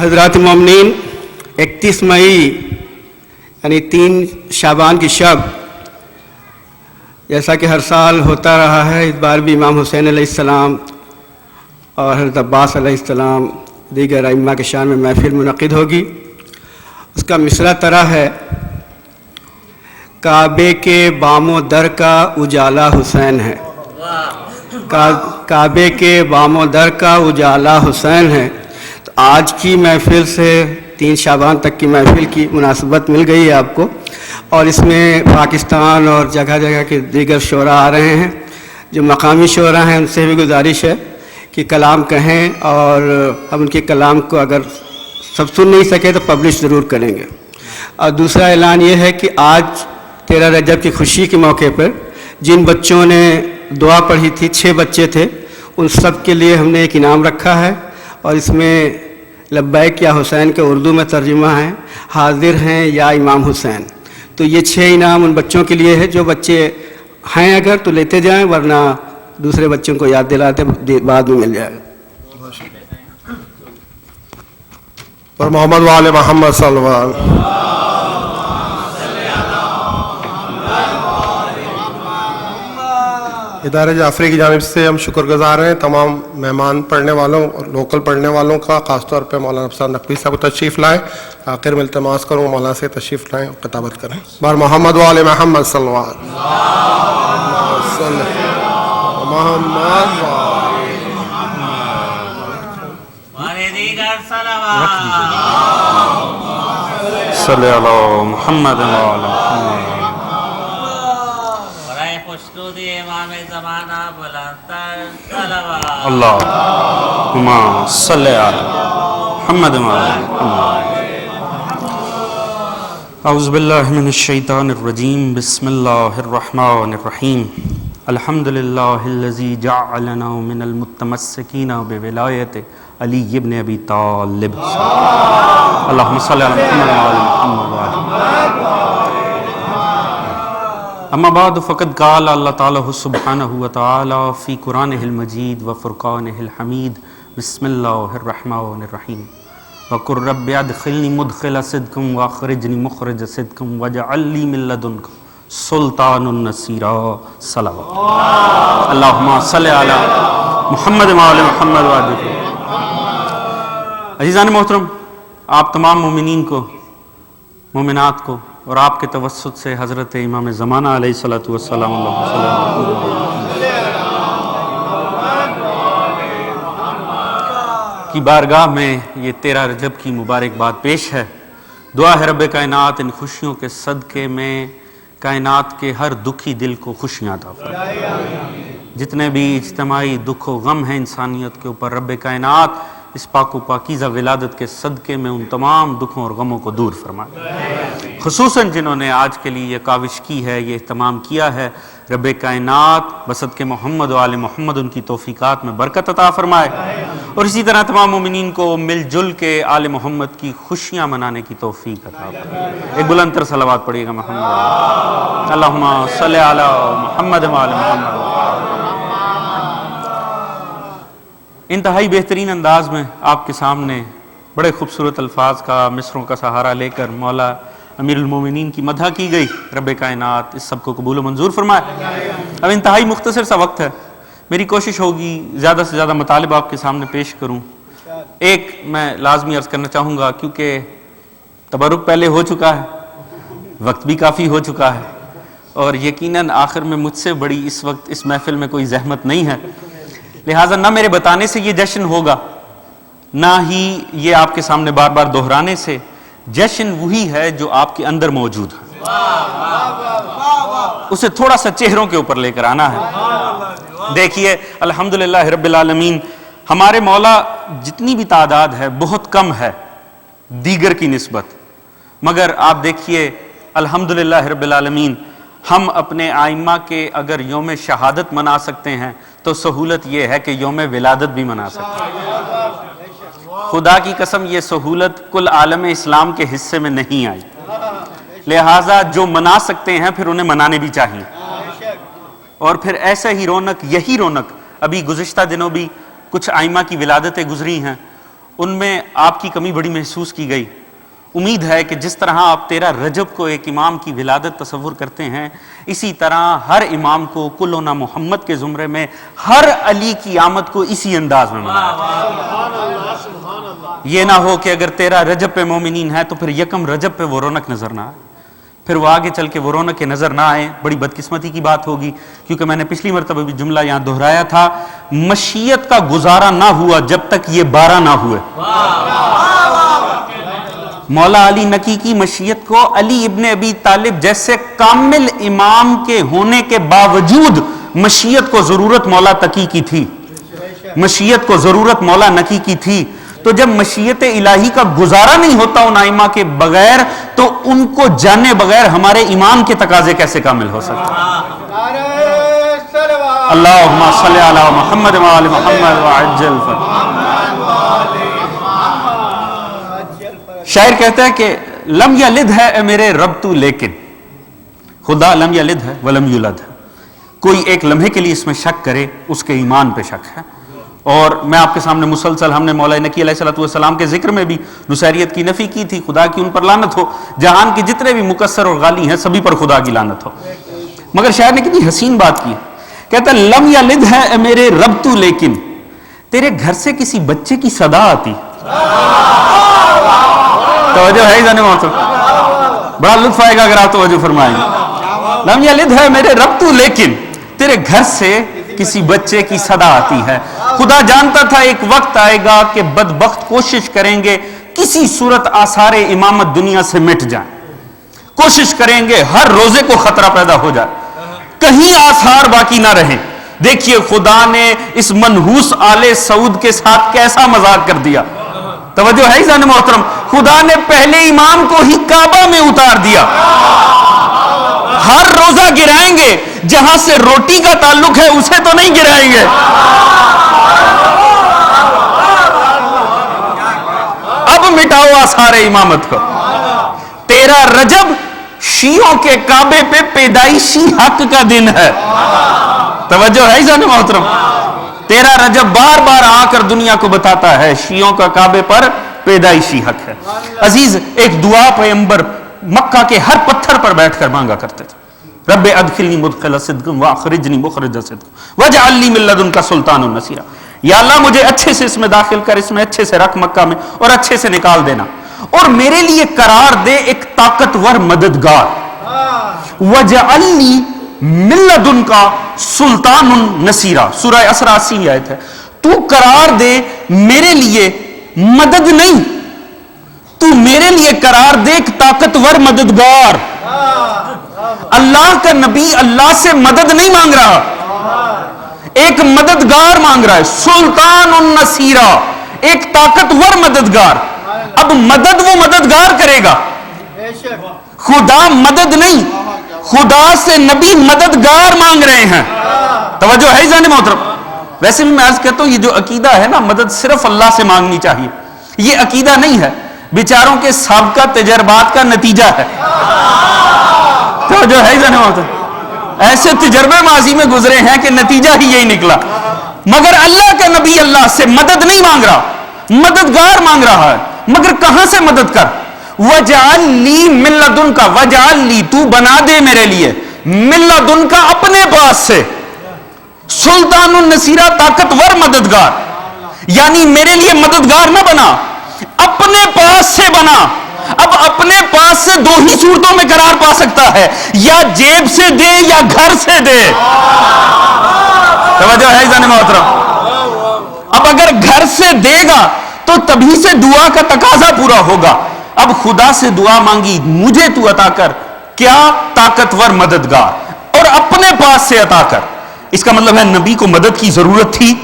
حضرات مومنین 31 مئی یعنی 3 شعبان کی شب جیسا کہ ہر سال ہوتا رہا ہے اس بار بھی امام حسین علیہ السلام اور حضرت عباس علیہ السلام دیگر ائمہ کے شان میں محفل منعقد ہوگی. اس کا مصرع طرح ہے کعبے کے بام و در کا اجالا حسین ہے کعبے کے بام و در کا اجالا حسین ہے. تو آج کی محفل سے 3 شعبان تک کی محفل کی مناسبت مل گئی ہے آپ کو اور اس میں پاکستان اور جگہ جگہ کے دیگر شعراء آ رہے ہیں. جو مقامی شعراء ہیں ان سے بھی گزارش ہے کہ کلام کہیں اور ہم ان کے کلام کو اگر سب سن نہیں سکے تو پبلش ضرور کریں گے. اور دوسرا اعلان یہ ہے کہ آج 13 رجب کی خوشی کے موقع پر جن بچوں نے دعا پڑھی تھی 6 بچے تھے ان سب کے لیے ہم نے ایک انعام رکھا ہے اور اس میں لبیک یا حسین کے اردو میں ترجمہ ہے حاضر ہیں یا امام حسین. تو یہ 6 انعام ان بچوں کے لیے ہے جو بچے ہیں اگر تو لیتے جائیں ورنہ دوسرے بچوں کو یاد دلاتے بعد میں مل جائے گا. اور محمد وآل محمد صلی اللہ علیہ وسلم. ادارہ جعفری کی جانب سے ہم شکر گزار ہیں تمام مہمان پڑھنے والوں اور لوکل پڑھنے والوں کا، خاص طور پہ مولانا افسر نقوی صاحب کو تشریف لائے. آخر میں التماس کروں مولانا سے تشریف لائیں اور خطابت کریں. بار محمد وآل محمد صلی اللہ علیہ وسلم. محمد ہمارے دیگر صلوات صلی اللہ محمد وآل محمد. برائے خوشنودی امام زمانہ بلندتر صلوات اللہم صلی علی محمد وآل محمد. اعوذ باللہ من الشیطان الرجیم بسم اللہ الرحمن الرحیم. الحمدللہ الذی جعلنا من المتمسکین بولایت علی ابن ابی طالب. اللہم صلی علی محمد وآل محمد. اما بعد فقد قال اللہ تعالی سبحانہ وتعالی فی قرآنہ المجید و فرقانہ الحمید. بسم اللہ الرحمن الرحیم. وقل رب ادخلنی مدخل صدق واخرجنی مخرج صدق واجعل لی من لدنک سلطان النصیرا. صلوات. اللہم صلی علی محمد وآل محمد وآل. عزیزان محترم، آپ تمام مومنین کو، مومنات کو اور آپ کے توسط سے حضرت امام زمانہ علیہ الصلوۃ والسلام کی بارگاہ میں یہ 13 رجب کی مبارکباد پیش ہے. دعا ہے رب کائنات ان خوشیوں کے صدقے میں کائنات کے ہر دکھی دل کو خوشیاں عطا فرمائے. جتنے بھی اجتماعی دکھ و غم ہیں انسانیت کے اوپر، رب کائنات اس پاک و پاکیزہ ولادت کے صدقے میں ان تمام دکھوں اور غموں کو دور فرمائے. خصوصاً جنہوں نے آج کے لیے یہ کاوش کی ہے، یہ اہتمام کیا ہے، رب کائنات بصدقے محمد و آل محمد ان کی توفیقات میں برکت عطا فرمائے اور اسی طرح تمام مومنین کو مل جل کے آل محمد کی خوشیاں منانے کی توفیق عطا فرمائے. ایک بلند تر صلوات پڑھیے گا محمد. اللہم صلی علی محمد و آل محمد. انتہائی بہترین انداز میں آپ کے سامنے بڑے خوبصورت الفاظ کا، مصروں کا سہارا لے کر مولا امیر المومنین کی مدح کی گئی. رب کائنات اس سب کو قبول و منظور فرمائے. اب انتہائی مختصر سا وقت ہے، میری کوشش ہوگی زیادہ سے زیادہ مطالب آپ کے سامنے پیش کروں ایک میں لازمی عرض کرنا چاہوں گا، کیونکہ تبرک پہلے ہو چکا ہے، وقت بھی کافی ہو چکا ہے، اور یقیناً آخر میں مجھ سے بڑی اس وقت اس محفل میں کوئی زحمت نہیں ہے، لہٰذا نہ میرے بتانے سے یہ جشن ہوگا، نہ ہی یہ آپ کے سامنے بار بار دہرانے سے۔ جشن وہی ہے جو آپ کے اندر موجود ہے، اسے تھوڑا سا چہروں کے اوپر لے کر آنا ہے۔ دیکھیے الحمدللہ رب العالمین، ہمارے مولا جتنی بھی تعداد ہے بہت کم ہے دیگر کی نسبت، مگر آپ دیکھیے الحمدللہ رب العالمین، ہم اپنے آئمہ کے اگر یوم شہادت منا سکتے ہیں تو سہولت یہ ہے کہ یوم ولادت بھی منا سکتے ہیں۔ خدا کی قسم یہ سہولت کل عالم اسلام کے حصے میں نہیں آئی، لہٰذا جو منا سکتے ہیں پھر انہیں منانے بھی چاہیے، اور پھر ایسا ہی رونق، یہی رونق ابھی گزشتہ دنوں بھی کچھ آئمہ کی ولادتیں گزری ہیں، ان میں آپ کی کمی بڑی محسوس کی گئی۔ امید ہے کہ جس طرح آپ 13 رجب کو ایک امام کی ولادت تصور کرتے ہیں، اسی طرح ہر امام کو کلنا محمد کے زمرے میں ہر علی کی آمد کو اسی انداز میں منایا جائے۔ یہ نہ ہو کہ اگر 13 رجب پہ مومنین ہے تو پھر یکم رجب پہ وہ رونق نظر نہ آئے، پھر وہ آگے چل کے وہ رونق نظر نہ آئے، بڑی بدقسمتی کی بات ہوگی، کیونکہ میں نے پچھلی مرتبہ بھی جملہ یہاں دہرایا تھا، مشیت کا گزارا نہ ہوا جب تک یہ 12 نہ ہوئے۔ مولا علی نقی کی مشیت کو علی ابن ابی طالب جیسے کامل امام کے ہونے کے باوجود مشیت کو ضرورت مولا تقی کی تھی، مشیت کو ضرورت مولا نقی کی تھی، تو جب مشیت الہی کا گزارا نہیں ہوتا ان آئمہ کے بغیر تو ان کو جانے بغیر ہمارے امام کے تقاضے کیسے کامل ہو سکتے ہیں؟ اللہم صلی علی محمد وآل محمد وعجل شاعر کہتا ہے کہ لم یلد ہے اے میرے رب تو لیکن، خدا لم یلد ہے ولم یولد ہے، کوئی ایک لمحے کے لیے اس میں شک کرے اس کے ایمان پہ شک ہے۔ اور میں آپ کے سامنے مسلسل ہم نے مولا نقی علیہ السلام کے ذکر میں بھی نصیریت کی نفی کی تھی، خدا کی ان پر لعنت ہو، جہان کے جتنے بھی مقصر اور غالی ہیں سبھی پر خدا کی لعنت ہو۔ مگر شاعر نے کتنی حسین بات کی، کہتا ہے لم یلد ہے اے میرے رب تو لیکن، تیرے گھر سے کسی بچے کی صدا آتی، توجہ ہے جانے محترم، بڑا لطف آئے گا اگر آپ توجہ فرمائیں گے۔ لم یلد ہے میرے رب تو لیکن، تیرے گھر سے کسی بچے کی صدا آتی ہے۔ خدا جانتا تھا ایک وقت آئے گا کہ بدبخت کوشش کریں گے کسی صورت آثار امامت دنیا سے مٹ جائیں، کوشش کریں گے ہر روزے کو خطرہ پیدا ہو جائے، کہیں آثار باقی نہ رہیں۔ دیکھیے خدا نے اس منحوس آل سعود کے ساتھ کیسا مذاق کر دیا، توجہ ہے جان محترم، خدا نے پہلے امام کو ہی کعبہ میں اتار دیا، ہر روزہ گرائیں گے، جہاں سے روٹی کا تعلق ہے اسے تو نہیں گرائیں گے۔ اب مٹاؤ آثار امامت کو۔ 13 رجب شیعوں کے کعبے پہ پیدائشی حق کا دن ہے، توجہ ہے جان محترم، 13 رجب بار بار آ کر دنیا کو بتاتا ہے شیعوں کا کعبے پر پیدائشی حق ہے۔ عزیز، ایک دعا پیغمبر مکہ کے ہر پتھر پر بیٹھ کر مانگا کرتے تھے، رب ادخلنی مدخل صدق واخرجنی مخرج صدق واجعل لی من لدنک سلطانا نصیرا، یا اللہ مجھے اچھے سے اس میں داخل کر، اس میں اچھے سے رکھ مکہ میں، اور اچھے سے نکال دینا، اور میرے لیے قرار دے ایک طاقتور مددگار، واجعل لی من لدنک سلطانا نصیرا، سورہ اسراء 80 آیت ہے، تو قرار دے میرے لیے مدد نہیں، تو میرے لیے قرار دے ایک طاقتور مددگار۔ اللہ کا نبی اللہ سے مدد نہیں مانگ رہا، ایک مددگار مانگ رہا ہے، سلطان النصیرہ، ایک طاقتور مددگار۔ اب مدد وہ مددگار کرے گا، خدا مدد نہیں، خدا سے نبی مددگار مانگ رہے ہیں، توجہ ہے جان محترم۔ ویسے بھی میں عرض کہتا ہوں یہ جو عقیدہ ہے نا مدد صرف اللہ سے مانگنی چاہیے، یہ عقیدہ نہیں ہے، بیچاروں کے سابقہ تجربات کا نتیجہ ہے، توجہ ہے جان محترم، ایسے تجربے ماضی میں گزرے ہیں کہ نتیجہ ہی یہی نکلا۔ مگر اللہ کا نبی اللہ سے مدد نہیں مانگ رہا، مددگار مانگ رہا ہے، مگر کہاں سے مدد کر؟ وَجَعَلْ لِي مِن لَدُنْكَ، وَجَعَلْ لِي، تو بنا دے میرے لیے، مِن لَدُنْكَ اپنے پاس سے، سلطان النصیرہ، طاقتور مددگار۔ یعنی میرے لیے مددگار نہ بنا، اپنے پاس سے بنا. اب اپنے پاس سے دو ہی صورتوں میں قرار پا سکتا ہے، یا جیب سے دے یا گھر سے دے. توجہ ہے جان محترم؟ اب اگر گھر سے دے گا تو تبھی سے دعا کا تقاضا پورا ہوگا. اب خدا سے دعا مانگی مجھے تو عطا کر، کیا طاقتور مددگار، اور اپنے پاس سے عطا کر. اس کا مطلب ہے نبی کو مدد کی ضرورت تھی،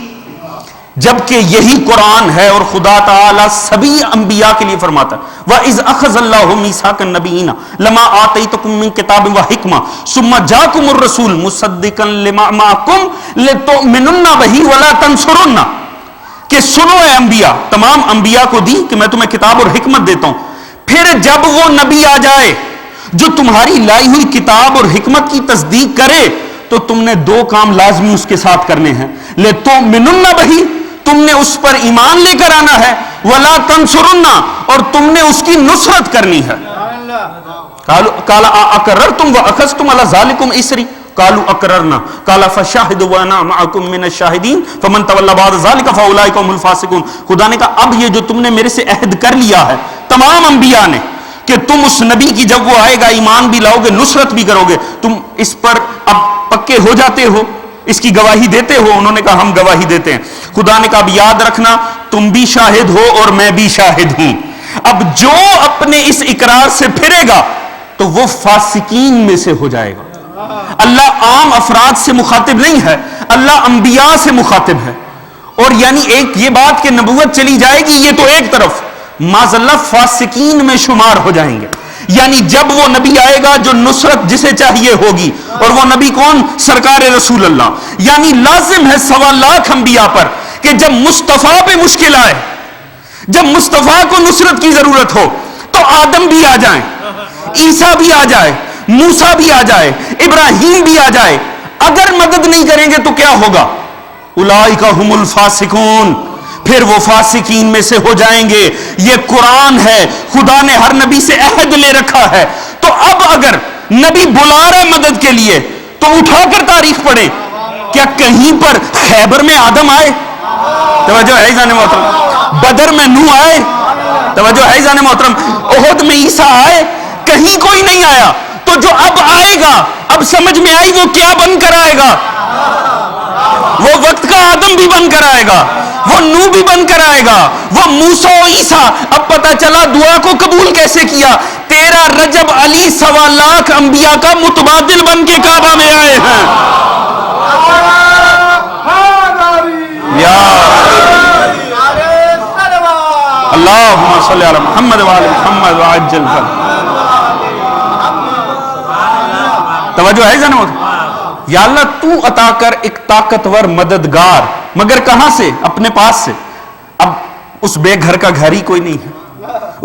جبکہ یہی قرآن ہے اور خدا تعالیٰ سبھی انبیاء کے لیے فرماتا ہے وَإِذْ أَخَذَ اللَّهُ مِيثَاقَ النَّبِيِّينَ لَمَا آتَيْتُكُم مِّن كِتَابٍ وَحِكْمَةٍ ثُمَّ جَاءَكُمُ الرَّسُولُ مُصَدِّقًا لِّمَا مَعَكُمْ لِتُؤْمِنُنَّ بِهِ وَلَا تَنصُرُنَّ. کہ سنو اے انبیاء، تمام انبیاء کو دی کہ میں تمہیں کتاب اور حکمت دیتا ہوں، پھر جب وہ نبی آ جائے جو تمہاری لائی ہوئی کتاب اور حکمت کی تصدیق کرے تو تم نے دو کام لازمی اس کے ساتھ کرنے ہیں. لِتُؤْمِنُنَّ بِهِ، تم نے اس پر ایمان لے کر آنا ہے، وَلَا تَنْصُرُنَّ، اور تم نے اس کی نصرت کرنی ہے. قَالَ أَقَرَّرْتُمْ وَأَخَذْتُمْ عَلَى ذَلِكُمْ إِصْرِي قَالُوا أَقْرَرْنَا قَالَ فَشَاهِدُوا وَأَنَا مَعَكُمْ مِنَ الشَّاهِدِينَ فَمَنْ تَوَلَّى بَعْدَ ذَلِكَ فَأُولَٰئِكَ هُمُ الْفَاسِقُونَ. خدا نے کہا اب یہ جو تم نے میرے سے عہد کر لیا ہے تمام انبیاء نے کہ تم اس نبی کی جب وہ آئے گا ایمان بھی لاؤ گے، نصرت بھی کرو گے، تم اس پر اب پکے ہو جاتے ہو، اس کی گواہی دیتے ہو؟ انہوں نے کہا ہم گواہی دیتے ہیں. خدا نے کہا اب یاد رکھنا تم بھی شاہد ہو اور میں بھی شاہد ہوں. اب جو اپنے اس اقرار سے پھرے گا تو وہ فاسقین میں سے ہو جائے گا. اللہ عام افراد سے مخاطب نہیں ہے، اللہ انبیاء سے مخاطب ہے. اور یعنی ایک یہ بات کہ نبوت چلی جائے گی یہ تو ایک طرف، معاذ اللہ فاسقین میں شمار ہو جائیں گے. یعنی جب وہ نبی آئے گا جو نصرت جسے چاہیے ہوگی، اور وہ نبی کون؟ سرکار رسول اللہ. یعنی لازم ہے 1.25 لاکھ انبیاء پر کہ جب مصطفیٰ پہ مشکل آئے، جب مصطفیٰ کو نصرت کی ضرورت ہو تو آدم بھی آ جائیں، عیسیٰ بھی آ جائے، موسیٰ بھی آ جائے، ابراہیم بھی آ جائے. اگر مدد نہیں کریں گے تو کیا ہوگا؟ اولئک هم الفاسقون، پھر وہ فاسقین میں سے ہو جائیں گے. یہ قرآن ہے، خدا نے ہر نبی سے عہد لے رکھا ہے. تو اب اگر نبی بلا رہے مدد کے لیے تو اٹھا کر تاریخ پڑھیں، کیا کہیں پر خیبر میں آدم آئے؟ توجہ ہے جان محترم؟ بدر میں نوح آئے؟ توجہ ہے جان محترم؟ احد میں عیسیٰ آئے؟ کہیں کوئی نہیں آیا. تو جو اب آئے گا، اب سمجھ میں آئی وہ کیا بن کر آئے گا؟ وہ وقت کا آدم بھی بن کر آئے گا، وہ نوح بھی بن کر آئے گا، وہ موسیٰ و عیسیٰ. اب پتہ چلا دعا کو قبول کیسے کیا. 13 رجب علی 1.25 لاکھ انبیاء کا متبادل بن کے کعبہ میں آئے ہیں. یا اللہم صلی علی محمد وعلی محمد وعجل فرج. توجہ ہے جناب؟ یا اللہ تو عطا کر ایک طاقتور مددگار، مگر کہاں سے؟ اپنے پاس سے. اب اس بے گھر کا گھر ہی کوئی نہیں ہے،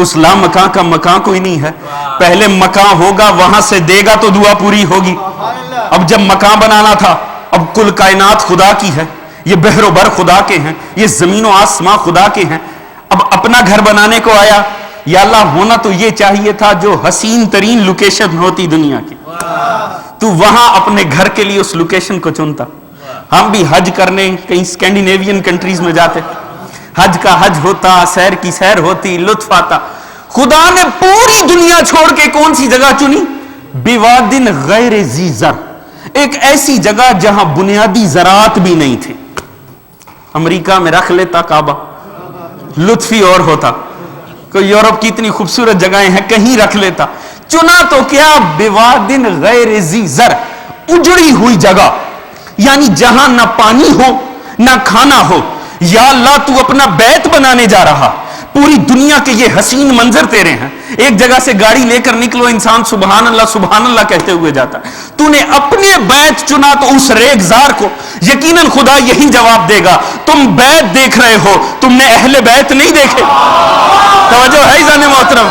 اس لا مکان کا مکان کوئی نہیں ہے. پہلے مکان ہوگا، وہاں سے دے گا تو دعا پوری ہوگی. اب جب مکان بنانا تھا، اب کل کائنات خدا کی ہے، یہ بحر و بر خدا کے ہیں، یہ زمین و آسمان خدا کے ہیں. اب اپنا گھر بنانے کو آیا. یا اللہ ہونا تو یہ چاہیے تھا جو حسین ترین لوکیشن ہوتی دنیا کی، تو وہاں اپنے گھر کے لیے اس لوکیشن کو چنتا. ہم بھی حج کرنے کہیں اسکینڈینیوین کنٹریز میں جاتے، حج کا حج ہوتا، سیر کی سیر ہوتی، لطف آتا. خدا نے پوری دنیا چھوڑ کے کون سی جگہ چنی؟ بوادن غیر ذی زر، ایک ایسی جگہ جہاں بنیادی زراعت بھی نہیں تھی. امریکہ میں رکھ لیتا کعبہ، لطف ہی اور ہوتا. کوئی یورپ کی اتنی خوبصورت جگہیں ہیں، کہیں رکھ لیتا. چنا تو کیا بوادن غیر ذی زر، اجڑی ہوئی جگہ، یعنی جہاں نہ پانی ہو نہ کھانا ہو. یا اللہ تو اپنا بیت بنانے جا رہا، پوری دنیا کے یہ حسین منظر تیرے ہیں. ایک جگہ سے گاڑی لے کر نکلو، انسان سبحان اللہ کہتے ہوئے جاتا ہے. تو نے اپنے بیت چنا تو اس ریگزار کو یقیناً خدا یہی جواب دے گا. تم بیت دیکھ رہے ہو، تم نے اہل بیت نہیں دیکھے. توجہ ہے جان محترم؟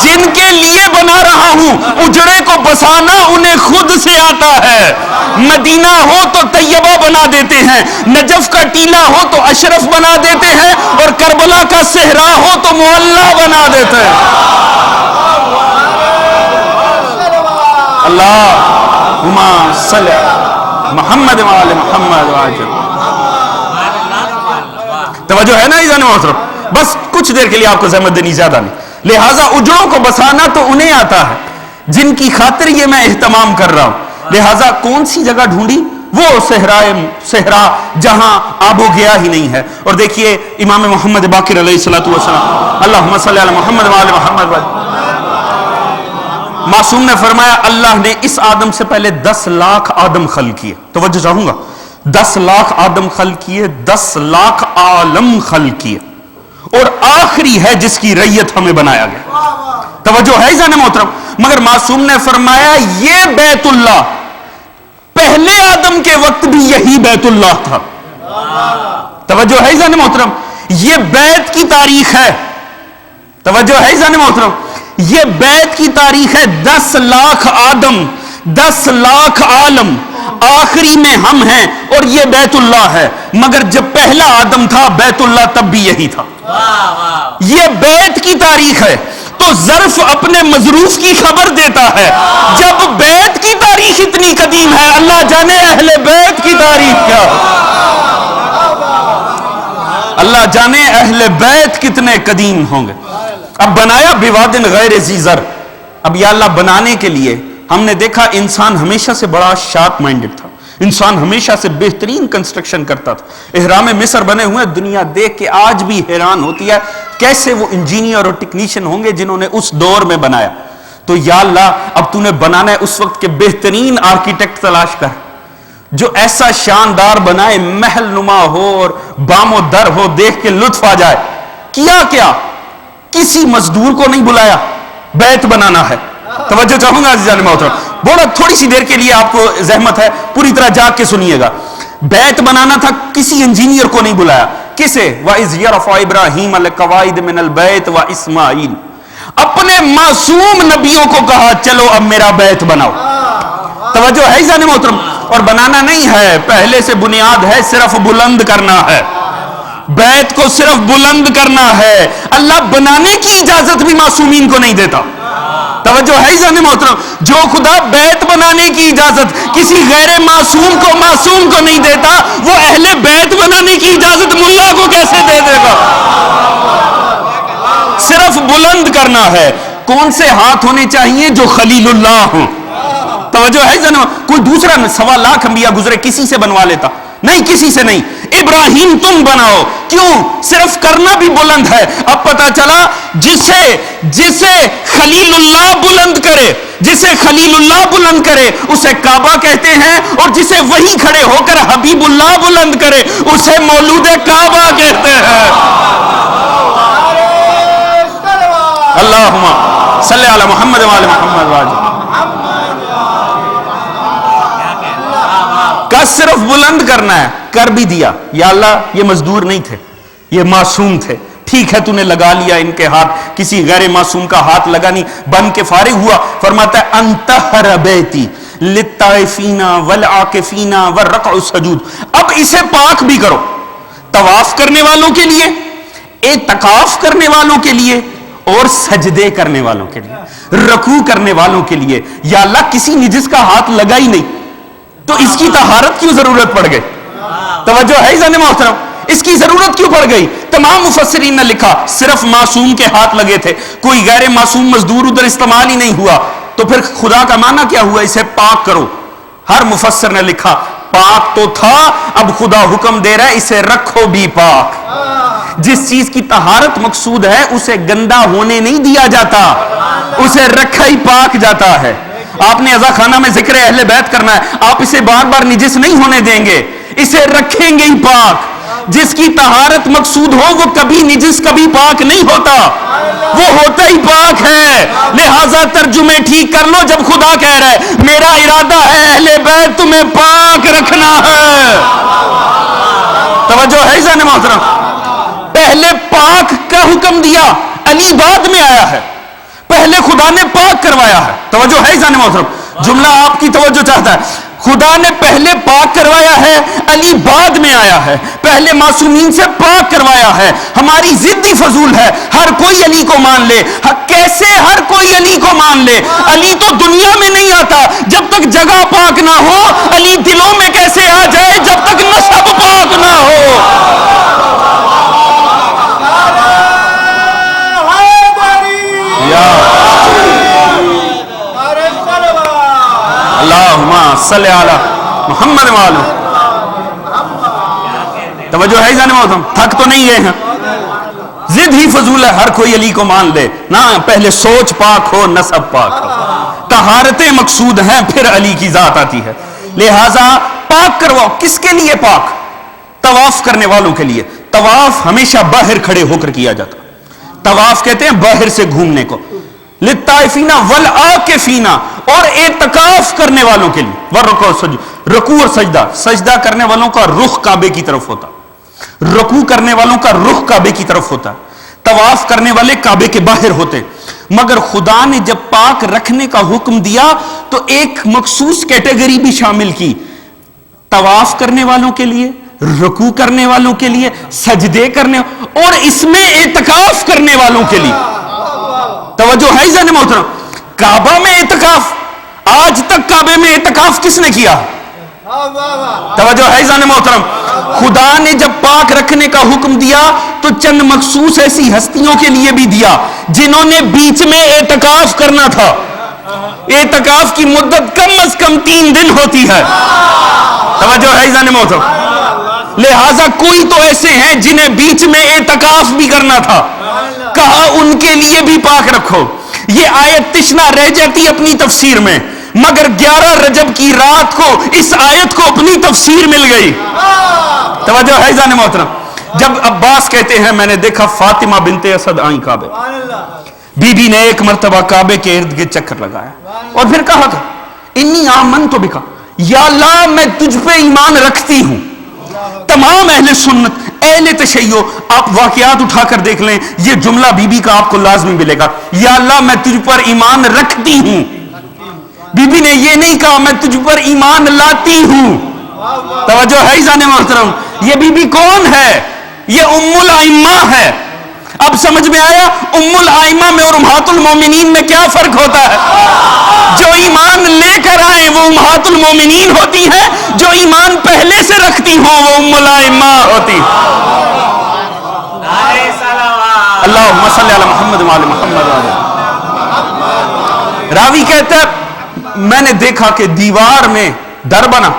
جن کے لیے بنا رہا ہوں، اجڑے کو بسانا انہیں خود سے آتا ہے. مدینہ ہو تو طیبہ بنا دیتے ہیں، نجف کا ٹیلہ ہو تو اشرف بنا دیتے ہیں، اور کربلا کا صحرا ہو تو معلیٰ بنا دیتے ہیں. اللہم صلی محمد وعلی محمد وعجل. توجہ ہے نا عزیزان محترم؟ بس کچھ دیر کے لیے آپ کو زحمت دینی، زیادہ نہیں۔ لہٰذا اجڑوں کو بسانا تو انہیں آتا ہے جن کی خاطر یہ میں اہتمام کر رہا ہوں۔ لہٰذا کون سی جگہ ڈھونڈی؟ وہ صحرا جہاں آب و گیا ہی نہیں ہے۔ اور دیکھیے امام محمد باقر علیہ الصلوۃ والسلام، اللہم صلی علی محمد وعلی محمد، معصوم نے فرمایا اللہ نے اس آدم سے پہلے 10 لاکھ آدم خلق کیے۔ توجہ چاہوں گا، 10 لاکھ آدم خلق کیے، 10 لاکھ عالم خلق کیے، اور آخری ہے جس کی ریت ہمیں بنایا گیا۔ توجہ ہے عزیزان محترم؟ مگر معصوم نے فرمایا یہ بیت اللہ پہلے آدم کے وقت بھی یہی بیت اللہ تھا۔ توجہ ہے عزیزان محترم؟ یہ بیت کی تاریخ ہے۔ توجہ ہے عزیزان محترم؟ یہ بیت کی تاریخ ہے۔ 10 لاکھ آدم، 10 لاکھ عالم، آخری میں ہم ہیں، اور یہ بیت اللہ ہے۔ مگر جب پہلا آدم تھا بیت اللہ تب بھی یہی تھا۔ یہ بیت کی تاریخ ہے۔ تو ظرف اپنے مظروف کی خبر دیتا ہے۔ جب بیت کی تاریخ اتنی قدیم ہے، اللہ جانے اہل بیت کی تاریخ کیا، اللہ جانے اہل بیت کتنے قدیم ہوں گے۔ اب بنایا بوادن غیر ذی زر۔ اب یا اللہ بنانے کے لیے ہم نے دیکھا انسان ہمیشہ سے بڑا شارپ مائنڈڈ تھا، انسان ہمیشہ سے بہترین کنسٹرکشن کرتا تھا۔ احرام مصر بنے ہوئے دنیا دیکھ کے آج بھی حیران ہوتی ہے کیسے وہ انجینئر اور ٹیکنیشین ہوں گے جنہوں نے اس دور میں بنایا۔ تو یا اللہ اب تو نے بنانا ہے اس وقت کے بہترین آرکیٹیکٹ تلاش کر جو ایسا شاندار بنائے، محل نما ہو اور بام و در ہو، دیکھ کے لطف آ جائے۔ کیا کسی مزدور کو نہیں بلایا، بیت بنانا ہے۔ توجہ چاہوں گا عزیزان محترم، بڑا تھوڑی سی دیر کے لیے آپ کو زحمت ہے، پوری طرح جاگ کے سنیے گا۔ بیت بنانا تھا، کسی انجینئر کو نہیں بلایا۔ کسے؟ وَإِذْ يَرْفَعُ إِبْرَاهِيمَ الْقَوَاعِدَ مِنَ الْبَيْتِ وَإِسْمَاعِيلَ، اپنے معصوم نبیوں کو کہا چلو اب میرا بیت بناؤ۔ توجہ ہے عزیزان محترم؟ اور بنانا نہیں ہے، پہلے سے بنیاد ہے، صرف بلند کرنا ہے۔ بیت کو صرف بلند کرنا ہے۔ اللہ بنانے کی اجازت بھی معصومین کو نہیں دیتا۔ توجہ ہے عزیزان محترم؟ جو خدا بیت بنانے کی اجازت کسی غیر معصوم کو نہیں دیتا، وہ اہل بیت بنانے کی اجازت ملا کو کیسے دے دے گا؟ صرف بلند کرنا ہے۔ کون سے ہاتھ ہونے چاہیے؟ جو خلیل اللہ ہوں۔ توجہ ہے عزیزان؟ کوئی دوسرا 1.25 لاکھ انبیاء گزرے، کسی سے بنوا لیتا نہیں، کسی سے نہیں۔ ابراہیم تم بناؤ، کیوں؟ صرف کرنا بھی بلند ہے۔ اب پتا چلا جسے خلیل اللہ بلند کرے، جسے خلیل اللہ بلند کرے اسے کعبہ کہتے ہیں، اور جسے وہی کھڑے ہو کر حبیب اللہ بلند کرے اسے مولود کعبہ کہتے ہیں۔ اللہم صلی علی محمد وعلی محمد وعلی کا صرف بلند کرنا ہے، کر بھی دیا۔ یا اللہ یہ مزدور نہیں تھے، یہ معصوم تھے، ٹھیک ہے تو نے لگا لیا ان کے ہاتھ، کسی غیر معصوم کا ہاتھ لگا نہیں، بن کے فارغ ہوا۔ فرماتا ہے انطہر بیتی للطائفین والعاکفین والرکع السجود، اب اسے پاک بھی کرو، طواف کرنے والوں کے لیے، اعتکاف کرنے والوں کے لیے، اور سجدے کرنے والوں کے لیے، رکوع کرنے والوں کے لیے۔ یا اللہ کسی نجس کا ہاتھ لگا ہی نہیں تو اس کی طہارت کیوں ضرورت پڑ گئی؟ توجہ ہے عزیزان محترم؟ اس کی ضرورت کیوں پڑ گئی؟ تمام مفسرین نے لکھا صرف معصوم کے ہاتھ لگے تھے، کوئی غیر معصوم مزدور ادھر استعمال ہی نہیں ہوا، تو پھر خدا کا معنی کیا ہوا؟ اسے پاک کرو۔ ہر مفسر نے لکھا پاک تو تھا، اب خدا حکم دے رہا ہے اسے رکھو بھی پاک۔ جس چیز کی طہارت مقصود ہے اسے گندا ہونے نہیں دیا جاتا، اسے رکھا ہی پاک جاتا ہے۔ آپ نے عزا خانہ میں ذکر اہل بیت کرنا ہے، آپ اسے بار بار نجس نہیں ہونے دیں گے، اسے رکھیں گے ہی پاک۔ جس کی طہارت مقصود ہو وہ کبھی نجس کبھی پاک نہیں ہوتا، وہ ہوتا ہی پاک ہے۔ لہذا ترجمے ٹھیک کر لو، جب خدا کہہ رہا ہے میرا ارادہ ہے اہل بیت تمہیں پاک رکھنا ہے۔ توجہ ہے عزیزان محترم؟ پہلے پاک کا حکم دیا، علی بعد میں آیا ہے، پہلے خدا نے پاک کروایا ہے۔ توجہ ہے عزیزان محترم؟ جملہ آپ کی توجہ چاہتا ہے، خدا نے پہلے پاک کروایا ہے، علی بعد میں آیا ہے، پہلے معصومین سے پاک کروایا ہے۔ ہماری ضد ہی فضول ہے، ہر کوئی علی کو مان لے۔ کیسے ہر کوئی علی کو مان لے؟ علی تو دنیا میں نہیں آتا جب تک جگہ پاک نہ ہو، علی دلوں میں کیسے آ جائے جب تک نسب پاک نہ ہو؟ صلی علی محمد والو. توجہ ہے جانے محترم, تھک تو نہیں گئے ہیں. ضد ہی فضول ہے, ہر کوئی علی کو مان لے نہ, پہلے سوچ پاک ہو نسب پاک ہو. طہارتیں مقصود ہیں پھر علی کی ذات آتی ہے. لہذا پاک کرواؤ. کس کے لیے پاک؟ طواف کرنے والوں کے لیے. طواف ہمیشہ باہر کھڑے ہو کر کیا جاتا. طواف کہتے ہیں باہر سے گھومنے کو. للطائفین والعاکفین, اور اعتکاف کرنے والوں کے لیے. والرکوع والسجود, رکوع اور سجدہ. سجدہ کرنے والوں کا رخ کعبے کی طرف ہوتا, رکوع کرنے والوں کا رخ کعبے کی طرف ہوتا. طواف کرنے والے کعبے کے باہر ہوتے. مگر خدا نے جب پاک رکھنے کا حکم دیا تو ایک مخصوص کیٹیگری بھی شامل کی. طواف کرنے والوں کے لیے, رکوع کرنے والوں کے لیے, سجدے کرنے, اور اس میں اعتکاف کرنے والوں کے لیے. توجہ ہے جان محترم, کعبہ میں اعتکاف, آج تک کعبے میں اعتکاف کس نے کیا؟ توجہ ہے جان محترم. خدا نے جب پاک رکھنے کا حکم دیا تو چند مخصوص ایسی ہستیوں کے لیے بھی دیا جنہوں نے بیچ میں اعتکاف کرنا تھا. اعتکاف کی مدت کم از کم 3 دن ہوتی ہے. توجہ ہے جان محترم. لہذا کوئی تو ایسے ہیں جنہیں بیچ میں اعتکاف بھی کرنا تھا, کہا ان کے لیے بھی پاک رکھو. یہ آیت تشنا رہ جاتی اپنی تفسیر میں, مگر 11 رجب کی رات کو اس آیت کو اپنی تفسیر مل گئی. توجہ ہے جان محترم. جب عباس کہتے ہیں میں نے دیکھا فاطمہ بنت اسد آئیں کعبے, بی بی نے ایک مرتبہ کعبے کے ارد گرد چکر لگایا اور پھر کہا کہ انی آمنت بک, یا اللہ میں تجھ پہ ایمان رکھتی ہوں. تمام اہل سنت, اہل تشیع, آپ واقعات اٹھا کر دیکھ لیں, یہ جملہ بی بی کا آپ کو لازمی ملے گا, یا اللہ میں تجھ پر ایمان رکھتی ہوں. بی بی نے یہ نہیں کہا میں تجھ پر ایمان لاتی ہوں. توجہ ہے جان محترم. یہ بی بی کون ہے؟ یہ ام الائمہ ہے. اب سمجھ میں آیا ام الائمہ میں اور امہات المومنین میں کیا فرق ہوتا ہے؟ جو ایمان لے کر آئے وہ امہات المومنین ہوتی ہیں, جو ایمان پہلے سے رکھتی ہوں وہ ام الائمہ ہوتی. اللہم صلی علی محمد وعلی محمد. راوی کہتا ہے میں نے دیکھا کہ دیوار میں در بنا,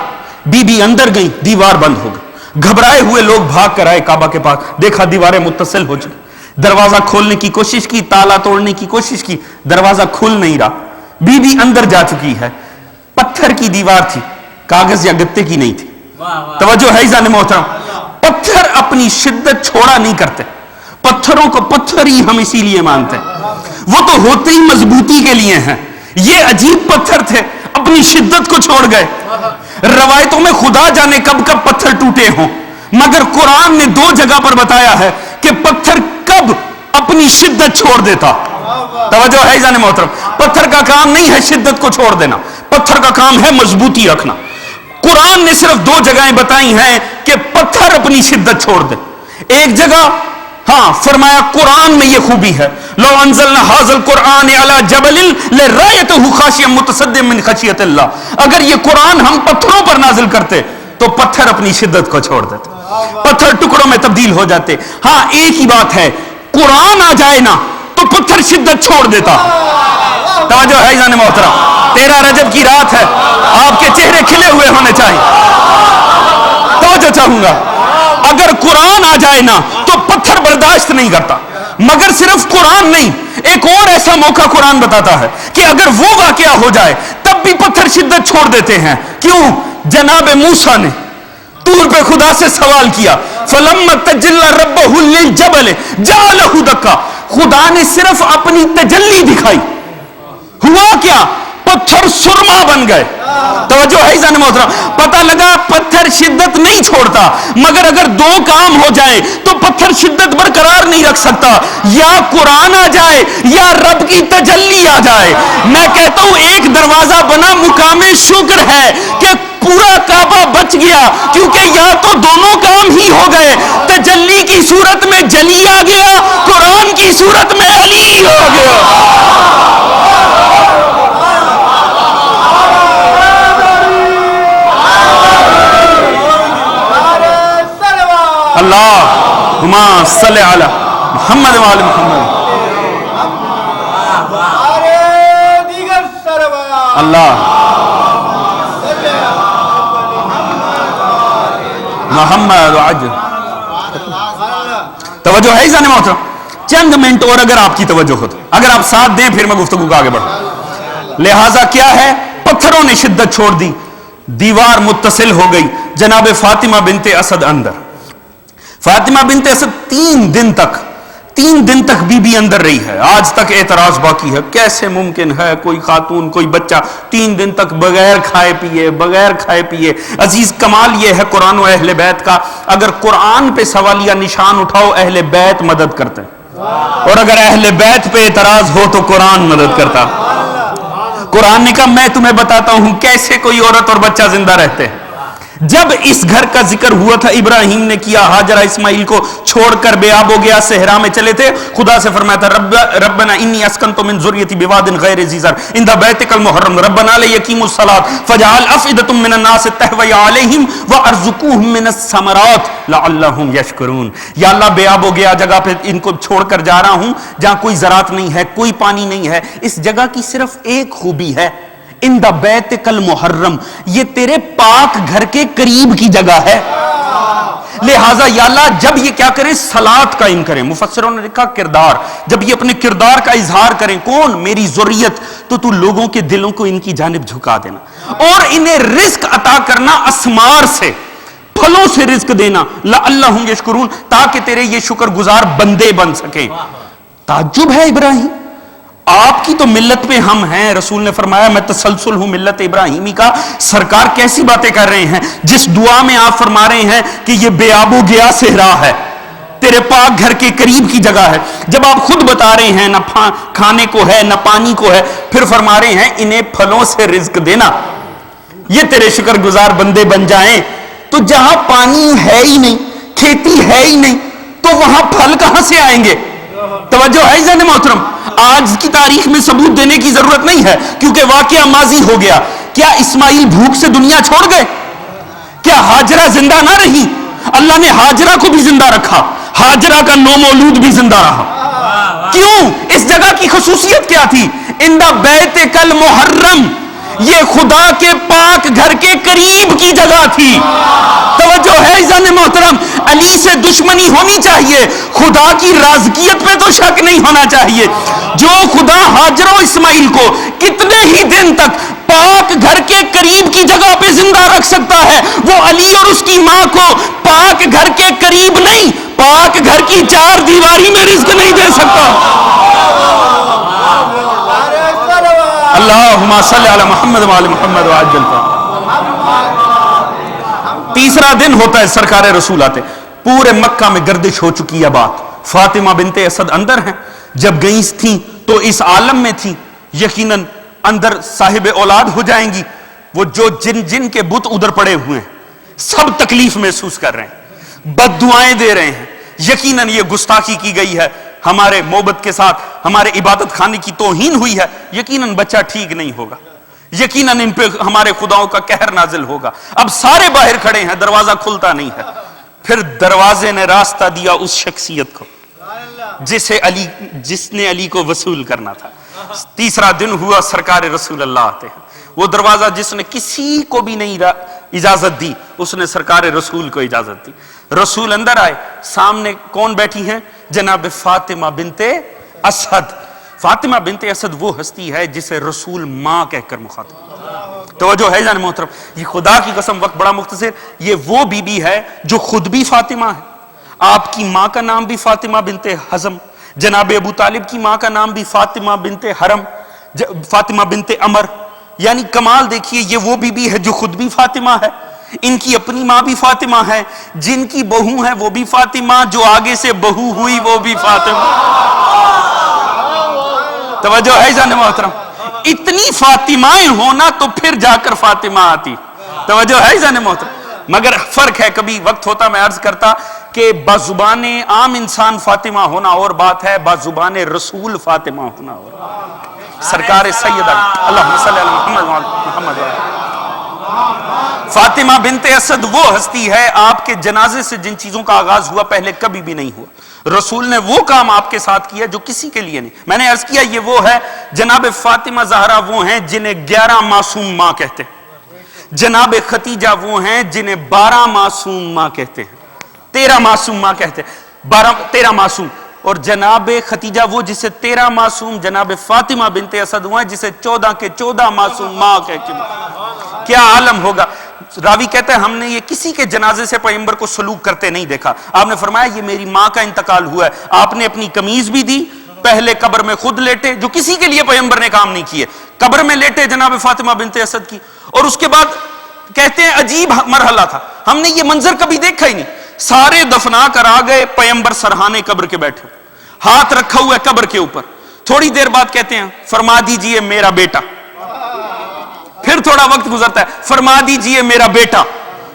بی بی اندر گئی, دیوار بند ہو گئی. گھبرائے ہوئے لوگ بھاگ کر آئے کعبہ کے پاس, دیکھا دیواریں متصل ہو چکی. دروازہ کھولنے کی کوشش کی, تالا توڑنے کی کوشش کی, دروازہ کھل نہیں رہا. بی بی اندر جا چکی ہے. پتھر کی دیوار تھی, کاغذ یا گتے کی نہیں تھی. توجہ ہے جان محترم. پتھر اپنی شدت چھوڑا نہیں کرتے, پتھروں کو پتھر ہی ہم اسی لیے مانتے ہیں, وہ تو ہوتے ہی مضبوطی کے لیے ہیں. یہ عجیب پتھر تھے, اپنی شدت کو چھوڑ گئے. روایتوں میں خدا جانے کب کب پتھر ٹوٹے ہوں, مگر قرآن نے 2 جگہ پر بتایا ہے کہ پتھر کب اپنی شدت چھوڑ دیتا. توجہ ہے جان محترم. پتھر کا کام نہیں ہے شدت کو چھوڑ دینا, پتھر کا کام ہے مضبوطی رکھنا. قرآن نے صرف 2 جگہیں بتائی ہیں کہ پتھر اپنی شدت چھوڑ دے. ایک جگہ ہاں فرمایا قرآن میں یہ خوبی ہے, لو انزلنا ھذا القرآن علی جبل لرأیتہ خاشعا متصدعا من خشیۃ اللہ. اگر یہ قرآن ہم پتھروں پر نازل کرتے تو پتھر اپنی شدت کو چھوڑ دیتے, پتھر ٹکڑوں میں تبدیل ہو جاتے. ہاں ایک ہی بات ہے, قرآن آ جائے نا تو پتھر شدت چھوڑ دیتا. توجہ ہے جان محترم. 13 رجب کی رات ہے, آپ کے چہرے کھلے ہوئے ہونے چاہیے. توجہ چاہوں گا, اگر قرآن آ جائے نا تو پتھر برداشت نہیں کرتا. مگر صرف قرآن نہیں, ایک اور ایسا موقع قرآن بتاتا ہے کہ اگر وہ واقعہ ہو جائے تب بھی پتھر شدت چھوڑ دیتے ہیں. کیوں؟ جناب موسیٰ نے طور پہ خدا سے سوال کیا, فَلَمَّا تَجَلَّى رَبَّهُ لِلْجَبَلِ جَعَلَهُ دَكًّا. خدا نے صرف اپنی تجلی دکھائی, ہوا کیا؟ پتھر سرما بن گئے. توجہ ہے جان محترم. پتہ لگا پتھر شدت نہیں چھوڑتا, مگر اگر 2 کام ہو جائے تو پتھر شدت برقرار نہیں رکھ سکتا. یا قرآن آ جائے یا رب کی تجلی آ جائے. میں کہتا ہوں ایک دروازہ بنا مقام شکر ہے کہ پورا کعبہ بچ گیا, کیونکہ یا تو دونوں کام ہی ہو گئے. تجلی کی صورت میں جلی آ گیا, قرآن کی صورت میں علی ہو گیا. اللہم صلی علی محمد وعلی محمد. اللہ محمد عجل. توجہ ہے عزیزان محترم. چند منٹ اور اگر آپ کی توجہ ہو تو اگر آپ ساتھ دیں پھر میں گفتگو کو آگے بڑھوں. لہٰذا کیا ہے, پتھروں نے شدت چھوڑ دی, دیوار متصل ہو گئی. جناب فاطمہ بنت اسد اندر. فاطمہ بنت اسد 3 دن تک بی بی اندر رہی ہے. آج تک اعتراض باقی ہے, کیسے ممکن ہے کوئی خاتون کوئی بچہ 3 دن تک بغیر کھائے پیے. عزیز کمال یہ ہے قرآن و اہل بیت کا, اگر قرآن پہ سوالیہ نشان اٹھاؤ اہل بیت مدد کرتے ہیں, اور اگر اہل بیت پہ اعتراض ہو تو قرآن مدد کرتا. قرآن نے کہا میں تمہیں بتاتا ہوں کیسے کوئی عورت اور بچہ زندہ رہتے ہیں. جب اس گھر کا ذکر ہوا تھا, ابراہیم نے کیا, ہاجرہ اسماعیل کو چھوڑ کر بے آب ہو گیا, صحرا میں چلے تھے. خدا سے فرمایا تھا ربنا انی اسکنت من ذریتی بواد غیر ذی زرع عند بیتک المحرم ربنا لیقیموا الصلاۃ فاجعل افئدۃ من الناس تهوی علیہم وارزقوہم من الثمرات لعلہم یشکرون. یا اللہ بے آب ہو گیا, جگہ پہ ان کو چھوڑ کر جا رہا ہوں جہاں کوئی زراعت نہیں ہے, کوئی پانی نہیں ہے. اس جگہ کی صرف ایک خوبی ہے, ان دا بیتک المحرم, یہ تیرے پاک گھر کے قریب کی جگہ ہے. لہٰذا یا اللہ جب یہ کیا کریں, صلاۃ قائم کریں. مفسروں نے لکھا کردار, جب یہ اپنے کردار کا اظہار کریں, کون, میری ذریت, تو لوگوں کے دلوں کو ان کی جانب جھکا دینا اور انہیں رزق عطا کرنا, اسمار سے, پھلوں سے رزق دینا. لعلہم یشکرون, تاکہ تیرے یہ شکر گزار بندے بن سکیں. تعجب ہے ابراہیم, آپ کی تو ملت پہ ہم ہیں. رسول نے فرمایا میں تسلسل ہوں ملت ابراہیمی کا. سرکار کیسی باتیں کر رہے ہیں جس دعا میں آپ فرما رہے ہیں کہ یہ بے آب و گیا صحرا ہے, تیرے پاک گھر کے قریب کی جگہ ہے. جب آپ خود بتا رہے ہیں نہ کھانے کو ہے نہ پانی کو ہے, پھر فرما رہے ہیں انہیں پھلوں سے رزق دینا, یہ تیرے شکر گزار بندے بن جائیں. تو جہاں پانی ہے ہی نہیں, کھیتی ہے ہی نہیں, تو وہاں پھل کہاں سے آئیں گے؟ توجہ ہے عزیزان محترم. آج کی تاریخ میں ثبوت دینے کی ضرورت نہیں ہے کیونکہ واقعہ ماضی ہو گیا. کیا اسماعیل بھوک سے دنیا چھوڑ گئے؟ کیا ہاجرہ زندہ نہ رہی؟ اللہ نے ہاجرہ کو بھی زندہ رکھا, ہاجرہ کا نومولود بھی زندہ رہا. کیوں؟ اس جگہ کی خصوصیت کیا تھی؟ ان دا بیتک المحرم, یہ خدا کے پاک گھر کے قریب کی جگہ تھی. توجہ ہے عزیزان محترم, علی سے دشمنی ہونی چاہیے, خدا کی رازقیت پہ تو شک نہیں ہونا چاہیے. جو خدا ہاجر و اسماعیل کو کتنے ہی دن تک پاک گھر کے قریب کی جگہ پہ زندہ رکھ سکتا ہے, وہ علی اور اس کی ماں کو پاک گھر کے قریب نہیں, پاک گھر کی 4 دیواری میں رزق نہیں دے سکتا. اللہم صلی علی محمد وعلی محمد وعجل فرج. تیسرا دن ہوتا ہے, سرکار رسول آتے. پورے مکہ میں گردش ہو چکی ہے بات, فاطمہ بنت اسد اندر ہیں. جب گئی تھیں تو اس عالم میں تھیں, یقیناً اندر صاحب اولاد ہو جائیں گی. وہ جو جن کے بت ادھر پڑے ہوئے ہیں سب تکلیف محسوس کر رہے ہیں, بد دعائیں دے رہے ہیں. یقیناً یہ گستاخی کی گئی ہے, ہمارے محبت کے ساتھ ہمارے عبادت خانے کی توہین ہوئی ہے. یقیناً بچہ ٹھیک نہیں ہوگا, یقیناً ان پہ ہمارے خداؤں کا قہر نازل ہوگا. اب سارے باہر کھڑے ہیں, دروازہ کھلتا نہیں ہے. پھر دروازے نے راستہ دیا اس شخصیت کو جس نے علی کو وصول کرنا تھا. تیسرا دن ہوا, سرکار رسول اللہ آتے ہیں. وہ دروازہ جس نے کسی کو بھی نہیں اجازت دی, اس نے سرکار رسول کو اجازت دی. رسول اندر آئے, سامنے کون بیٹھی ہیں؟ جناب فاطمہ بنت اسد. فاطمہ بنت اسد وہ ہستی ہے جسے رسول ماں کہہ کر مخاطب. توجہ ہے جان محترم, یہ خدا کی قسم وقت بڑا مختصر, یہ وہ بی بی ہے جو خود بھی فاطمہ ہے. آپ کی ماں کا نام بھی فاطمہ بنت حزم, جناب ابو طالب کی ماں کا نام بھی فاطمہ بنت حرم, فاطمہ بنت عمر. یعنی کمال دیکھیے, یہ وہ بی بی ہے جو خود بھی فاطمہ ہے, ان کی اپنی ماں بھی فاطمہ ہے, جن کی بہو ہے وہ بھی فاطمہ, جو آگے سے بہو ہوئی وہ بھی فاطمہ. توجہ ہے جان محترم, اتنی فاطمائیں ہونا تو پھر جا کر فاطمہ آتی. توجہ ہے جان محترم. مگر فرق ہے, کبھی وقت ہوتا میں عرض کرتا کہ بازبان عام انسان فاطمہ ہونا اور بات ہے, بازبان رسول فاطمہ ہونا اور سرکار سیدہ اللہم صلی علی محمد. فاطمہ بنت اسد وہ ہستی ہے, آپ کے جنازے سے جن چیزوں کا آغاز ہوا پہلے کبھی بھی نہیں ہوا. رسول نے وہ کام آپ کے ساتھ کیا جو کسی کے لیے نہیں. میں نے عرض کیا یہ وہ ہے, جناب فاطمہ زہرا وہ ہیں جنہیں 11 معصوم ماں کہتے ہیں, جناب ختیجہ وہ ہیں جنہیں 12 معصوم ماں کہتے ہیں، 13 معصوم ماں کہتے ہیں، 13 معصوم. اور جناب ختیجہ وہ جسے 13 معصوم جناب فاطمہ بنت اسد ہوا ہے، جسے 14 کے 14 معصوم ماں کہتے ہیں. کیا عالم ہوگا. راوی کہتا ہے ہم نے یہ کسی کے جنازے سے پیغمبر کو سلوک کرتے نہیں دیکھا. آپ نے فرمایا یہ میری ماں کا انتقال ہوا ہے. آپ نے اپنی قمیض بھی دی، پہلے قبر میں خود لیٹے، جو کسی کے لیے پیغمبر نے کام نہیں کیے، قبر میں لیٹے جناب فاطمہ بنت اسد کی. اور اس کے بعد کہتے ہیں عجیب مرحلہ تھا، ہم نے یہ منظر کبھی دیکھا ہی نہیں. سارے دفنا کر آ گئے، پیغمبر سرحانے قبر کے بیٹھے، ہاتھ رکھا ہوا ہے قبر کے اوپر. تھوڑی دیر بعد کہتے ہیں فرما دیجئے میرا بیٹا. پھر تھوڑا وقت گزرتا ہے، فرما دیجئے میرا بیٹا.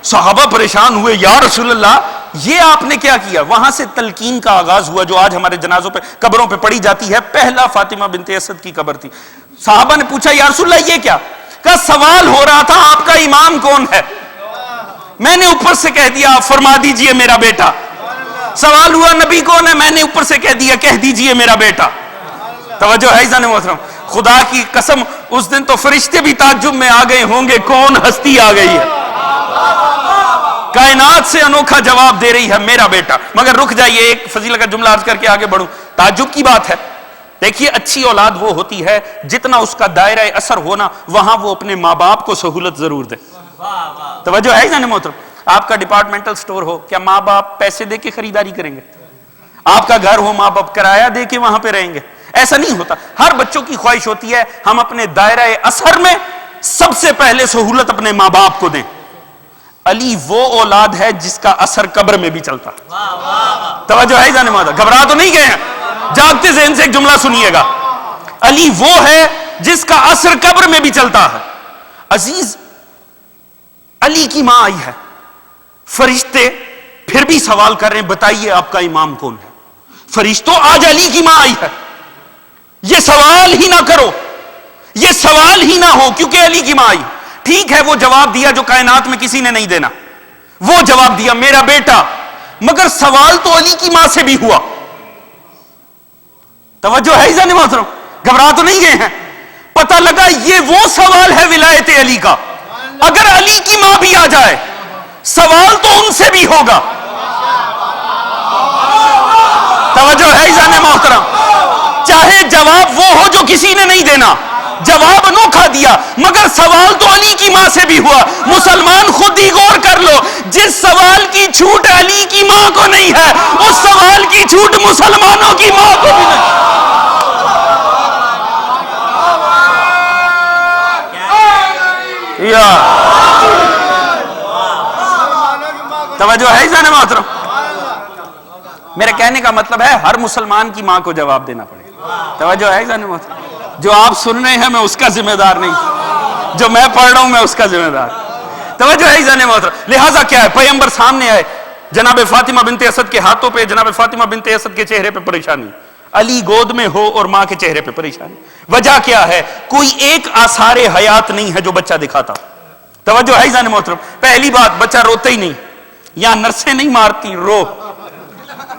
صحابہ پریشان ہوئے، یا رسول اللہ یہ آپ نے کیا کیا. وہاں سے تلقین کا آغاز ہوا جو آج ہمارے جنازوں پہ قبروں پہ پڑی جاتی ہے. پہلا فاطمہ بنت اسد کی قبر تھی. صحابہ نے پوچھا یا رسول اللہ یہ کیا. کہا سوال ہو رہا تھا آپ کا امام کون ہے، میں نے اوپر سے کہہ دیا فرما دیجئے میرا بیٹا. سوال ہوا نبی کون ہے، میں نے اوپر سے کہہ دیا کہہ دیجئے میرا بیٹا. توجہ ہے عزیزان محترم. خدا کی قسم اس دن تو فرشتے بھی تعجب میں آ گئے ہوں گے، کون ہستی آ گئی ہے، کائنات سے انوکھا جواب دے رہی ہے میرا بیٹا. مگر رک جائیے، ایک فضیلت کا جملہ عرض کر کے آگے بڑھوں. تعجب کی بات ہے، دیکھیے اچھی اولاد وہ ہوتی ہے جتنا اس کا دائرہ اثر ہونا وہاں وہ اپنے ماں باپ کو سہولت ضرور دے. توجہ ہے جانے محترم. آپ کا ڈپارٹمنٹل سٹور ہو، کیا ماں باپ پیسے دے کے خریداری کریں گے؟ آپ کا گھر ہو، ماں باپ کرایہ دے کے وہاں پہ رہیں گے؟ ایسا نہیں ہوتا. ہر بچوں کی خواہش ہوتی ہے ہم اپنے دائرہ اثر میں سب سے پہلے سہولت اپنے ماں باپ کو دیں. علی وہ اولاد ہے جس کا اثر قبر میں بھی چلتا. توجہ ہے جانے محترم. گھبرا تو نہیں گئے ہیں؟ جاگتے ذہن سے ایک جملہ سنیے گا. علی وہ ہے جس کا اثر قبر میں بھی چلتا ہے. عزیز علی کی ماں آئی ہے، فرشتے پھر بھی سوال کر رہے ہیں بتائیے آپ کا امام کون ہے. فرشتوں آج علی کی ماں آئی ہے، یہ سوال ہی نہ کرو، یہ سوال ہی نہ ہو کیونکہ علی کی ماں آئی. ٹھیک ہے وہ جواب دیا جو کائنات میں کسی نے نہیں دینا، وہ جواب دیا میرا بیٹا. مگر سوال تو علی کی ماں سے بھی ہوا. توجہ ہے عزیزان محترم. گھبرا تو نہیں گئے ہیں؟ پتہ لگا یہ وہ سوال ہے ولایت علی کا. اگر علی کی ماں بھی آ جائے سوال تو ان سے بھی ہوگا. توجہ ہے عزیزان محترم. چاہے جواب وہ ہو جو کسی نے نہیں دینا، جواب انوکھا دیا، مگر سوال تو علی کی ماں سے بھی ہوا. مسلمان خود ہی غور کر لو، جس سوال کی چھوٹ علی کی ماں کو نہیں ہے اس سوال کی چھوٹ مسلمانوں کی ماں کو بھی نہیں. توجہ ہے عزیزان محترم. میرے کہنے کا مطلب ہے ہر مسلمان کی ماں کو جواب دینا پڑے. توجہ ہے عزیزان محترم. جو آپ سن رہے ہیں میں اس کا ذمہ دار نہیں، جو میں پڑھ رہا ہوں میں اس کا ذمہ دار. توجہ ہے عزیزان محترم. لہٰذا کیا ہے، پیغمبر سامنے آئے، جناب فاطمہ بنت اسد کے ہاتھوں پہ، جناب فاطمہ بنت اسد کے چہرے پہ پریشانی، علی گود میں ہو اور ماں کے چہرے پہ پریشانی. وجہ کیا ہے؟ کوئی ایک آثار حیات نہیں ہے جو بچہ دکھاتا. توجہ ہے عزیزان محترم. پہلی بات بچہ روتا ہی نہیں، یا نرسیں نہیں مارتی،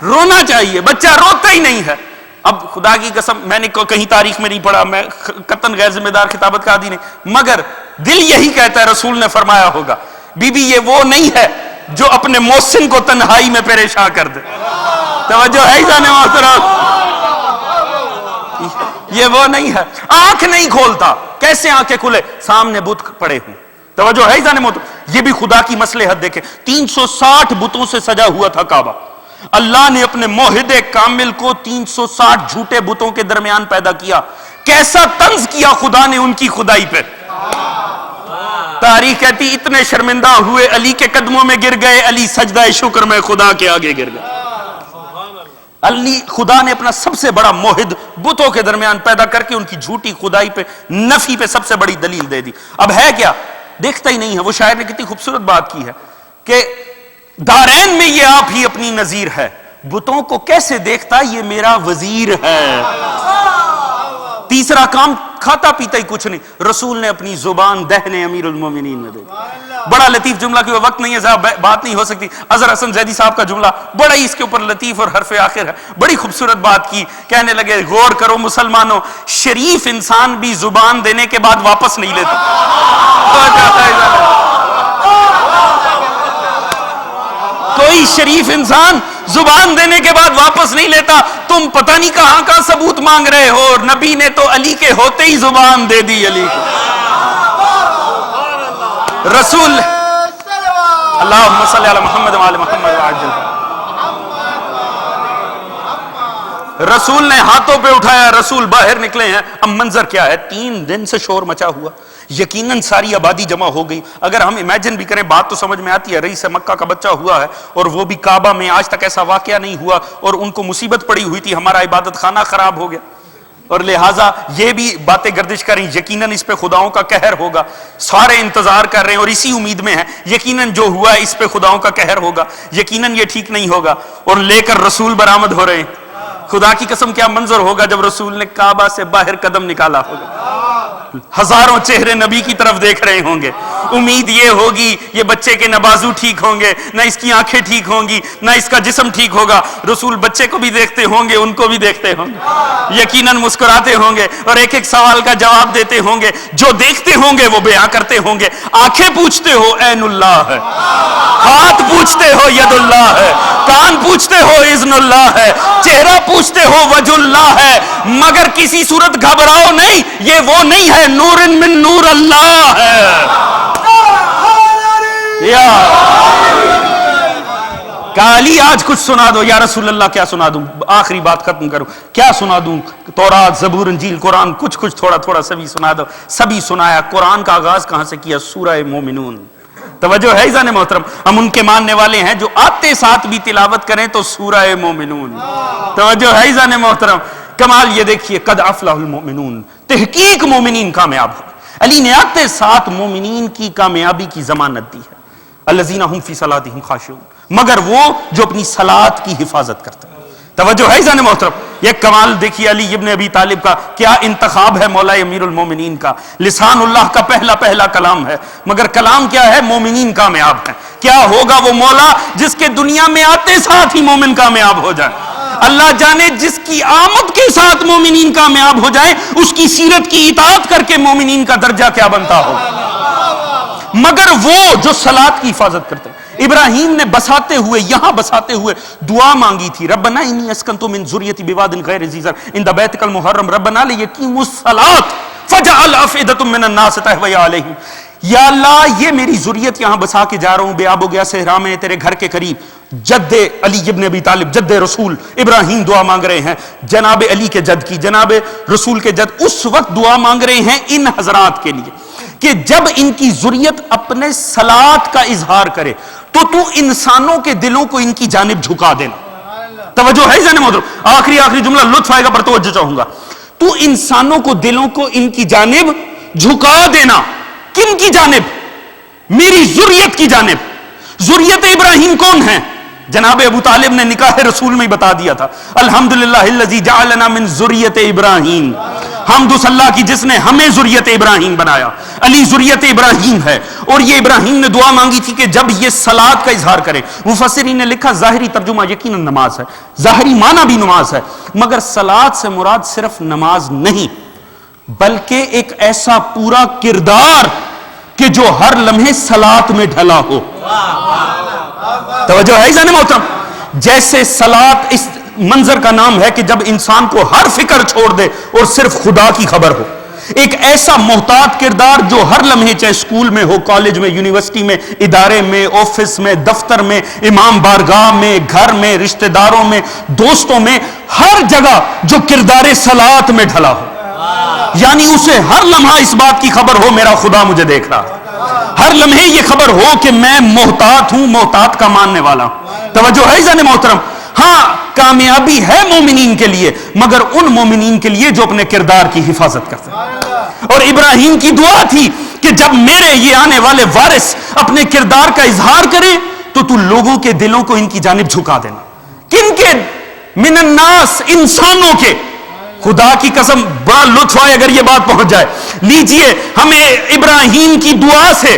رونا چاہیے، بچہ روتا ہی نہیں ہے. اب خدا کی قسم میں نے کہیں تاریخ میں نہیں پڑھا، میں قطعاً غیر ذمہ دار خطابت کا عادی نہیں، مگر دل یہی کہتا ہے رسول نے فرمایا ہوگا بی بی یہ وہ نہیں ہے جو اپنے محسن کو تنہائی میں پریشان کر دے. توجہ ہے عزیزان محترم. یہ وہ نہیں ہے. آنکھ نہیں کھولتا، کیسے آنکھیں کھلے؟ سامنے بت پڑے ہوں. توجہ ہے عزیزان محترم. یہ بھی خدا کی مصلحت دیکھیں. 360 بتوں سے سجا ہوا تھا کعبہ. اللہ نے اپنے موحد کامل کو 360 جھوٹے بتوں کے درمیان پیدا کیا. کیسا طنز کیا خدا نے ان کی خدائی پہ. تاریخ کہتی اتنے شرمندہ ہوئے علی کے قدموں میں گر گئے، علی سجدہ شکر میں خدا کے آگے گر گئے. علی خدا نے اپنا سب سے بڑا موحد بتوں کے درمیان پیدا کر کے ان کی جھوٹی خدائی پہ، نفی پہ سب سے بڑی دلیل دے دی. اب ہے کیا؟ دیکھتا ہی نہیں ہے. وہ شاعر نے کتنی خوبصورت بات کی ہے کہ دارین میں یہ آپ ہی اپنی نظیر ہے، بتوں کو کیسے دیکھتا یہ میرا وزیر ہے. تیسرا کام کھاتا پیتا ہی کچھ نہیں، رسول نے اپنی زبان دہنے امیر المومنین میں دے دی. بڑا لطیف جملہ کہ وہ وقت نہیں ہے صاحب بات نہیں ہو سکتی. اظہر حسن زیدی صاحب کا جملہ بڑا ہی اس کے اوپر لطیف اور حرف آخر ہے, بڑی خوبصورت بات کی. کہنے لگے غور کرو مسلمانوں, شریف انسان بھی زبان دینے کے بعد واپس نہیں لیتا. کوئی شریف انسان زبان دینے کے بعد واپس نہیں لیتا. تم پتہ نہیں کہاں کا ثبوت مانگ رہے ہو, نبی نے تو علی کے ہوتے ہی زبان دے دی. علی کو رسول اللہم صلی علی محمد وعلی محمد وعجل. رسول نے ہاتھوں پہ اٹھایا, رسول باہر نکلے ہیں. اب منظر کیا ہے, 3 دن سے شور مچا ہوا, یقیناً ساری آبادی جمع ہو گئی. اگر ہم امیجن بھی کریں بات تو سمجھ میں آتی ہے, رئیس مکہ کا بچہ ہوا ہے اور وہ بھی کعبہ میں, آج تک ایسا واقعہ نہیں ہوا, اور ان کو مصیبت پڑی ہوئی تھی, ہمارا عبادت خانہ خراب ہو گیا, اور لہٰذا یہ بھی باتیں گردش کریں, یقیناً اس پہ خداؤں کا قہر ہوگا. سارے انتظار کر رہے ہیں اور اسی امید میں ہیں, یقیناً جو ہوا ہے اس پہ خداؤں کا قہر ہوگا, یقیناً یہ ٹھیک نہیں ہوگا. اور لے کر رسول برآمد ہو رہے ہیں. خدا کی قسم کیا منظر ہوگا جب رسول نے کعبہ سے باہر قدم نکالا ہوگا. ہزاروں چہرے نبی کی طرف دیکھ رہے ہوں گے. امید یہ ہوگی یہ بچے کے نبازو ٹھیک ہوں گے, نہ اس کی آنکھیں ٹھیک ہوں گی, نہ اس کا جسم ٹھیک ہوگا. رسول بچے کو بھی دیکھتے ہوں گے, ان کو بھی دیکھتے ہوں گے, یقیناً مسکراتے ہوں گے اور ایک ایک سوال کا جواب دیتے ہوں گے. جو دیکھتے ہوں گے وہ بیان کرتے ہوں گے. آنکھیں پوچھتے ہو عین اللہ ہے, ہاتھ پوچھتے ہو ید اللہ ہے, کان پوچھتے ہو اذن اللہ ہے, چہرہ پوچھتے ہو وجہ اللہ ہے, مگر کسی صورت گھبراؤ نہیں, یہ وہ نہیں ہے, نور من نور اللہ ہے. کالی آج کچھ سنا دو. یا رسول اللہ کیا سنا دوں, آخری بات ختم کروں, کیا سنا دوں؟ تورات, زبور, انجیل, قرآن, کچھ تھوڑا تھوڑا سبھی سنا دو. سبھی سنایا. قرآن کا آغاز کہاں سے کیا؟ سورہ مومنون. توجہ ہے عزیزان محترم, ہم ان کے ماننے والے ہیں جو آتے ساتھ بھی تلاوت کریں تو سورہ مومنون. توجہ ہے عزیزان محترم. کمال یہ دیکھیے, قد افلح المؤمنون, تحقیق مومنین کامیاب ہو. علی نے آتے ساتھ مومنین کی کامیابی کی ضمانت دی ہے. الذین هم فی صلاتہم خاشعون, مگر وہ جو اپنی صلات کی حفاظت کرتے ہیں. توجہ ہے عزیزان محترم. یہ کمال دیکھیے علی ابن ابی طالب کا, کیا انتخاب ہے مولا امیر المومنین کا. لسان اللہ کا پہلا کلام ہے, مگر کلام کیا ہے؟ مومنین کامیاب ہے. کیا ہوگا وہ مولا جس کے دنیا میں آتے ساتھ ہی مومن کامیاب ہو جائے. اللہ جانے جس کی آمد کے ساتھ مومنین کامیاب ہو جائے, اس کی سیرت کی اطاعت کر کے مومنین کا درجہ کیا بنتا ہو. مگر وہ جو صلات کی حفاظت کرتے ہیں. ابراہیم نے بساتے ہوئے, یہاں بساتے ہوئے دعا مانگی تھی, ربنا انی اسکنت من ذریتی بواد غیر ذی زرع عند بیتک المحرم ربنا لیقیموا الصلاۃ فاجعل افئدۃ من الناس تهوی علیہم. یا اللہ یہ میری ذریت یہاں بسا کے جا رہا ہوں, بے آب و گیا صحرا میں, تیرے گھر کے قریب. جد علی ابن ابی طالب, جد رسول ابراہیم دعا مانگ رہے ہیں جناب علی کے جد کی, جناب رسول کے جد. اس وقت دعا مانگ رہے ہیں ان حضرات کے لیے کہ جب ان کی ذریت اپنے صلات کا اظہار کرے تو انسانوں کے دلوں کو ان کی جانب جھکا دینا. توجہ ہے ذہن محترم. آخری جملہ لطف آئے گا پر توجہ چاہوں گا. تو انسانوں کو دلوں کو ان کی جانب جھکا دینا. کن کی جانب؟ میری ذریت کی جانب. ذریت ابراہیم کون ہے؟ جناب ابو طالب نے نکاح رسول میں بتا دیا تھا, الحمدللہ الذی جعلنا من ذریت ابراہیم, حمد اس اللہ کی جس نے ہمیں ذریت ابراہیم بنایا. علی ذریت ابراہیم ہے, اور یہ ابراہیم نے دعا مانگی تھی کہ جب یہ صلات کا اظہار کرے. مفسرین نے لکھا ظاہری ترجمہ یقیناً نماز ہے, ظاہری معنی بھی نماز ہے, مگر صلات سے مراد صرف نماز نہیں بلکہ ایک ایسا پورا کردار کہ جو ہر لمحے صلات میں ڈھلا ہو. توجہ ہے عزیزان محترم. جیسے صلات اس منظر کا نام ہے کہ جب انسان کو ہر فکر چھوڑ دے اور صرف خدا کی خبر ہو. ایک ایسا محتاط کردار جو ہر لمحے, چاہے اسکول میں ہو, کالج میں, یونیورسٹی میں, ادارے میں, آفس میں, دفتر میں, امام بارگاہ میں, گھر میں, رشتہ داروں میں, دوستوں میں, ہر جگہ جو کردار صلات میں ڈھلا ہو. یعنی اسے ہر لمحہ اس بات کی خبر ہو میرا خدا مجھے دیکھ رہا, ہر لمحے یہ خبر ہو کہ میں محتاط ہوں, محتاط کا ماننے والا ہوں. توجہ ہے عزیزان محترم. ہاں کامیابی ہے مومنین کے لیے, مگر ان مومنین کے لیے جو اپنے کردار کی حفاظت کرتے ہیں. اور ابراہیم کی دعا تھی کہ جب میرے یہ آنے والے وارث اپنے کردار کا اظہار کرے تو لوگوں کے دلوں کو ان کی جانب جھکا دینا. کن کے؟ من الناس, انسانوں کے. خدا کی قسم بڑا لطف آئے اگر یہ بات پہنچ جائے. لیجئے ہمیں ابراہیم کی دعا سے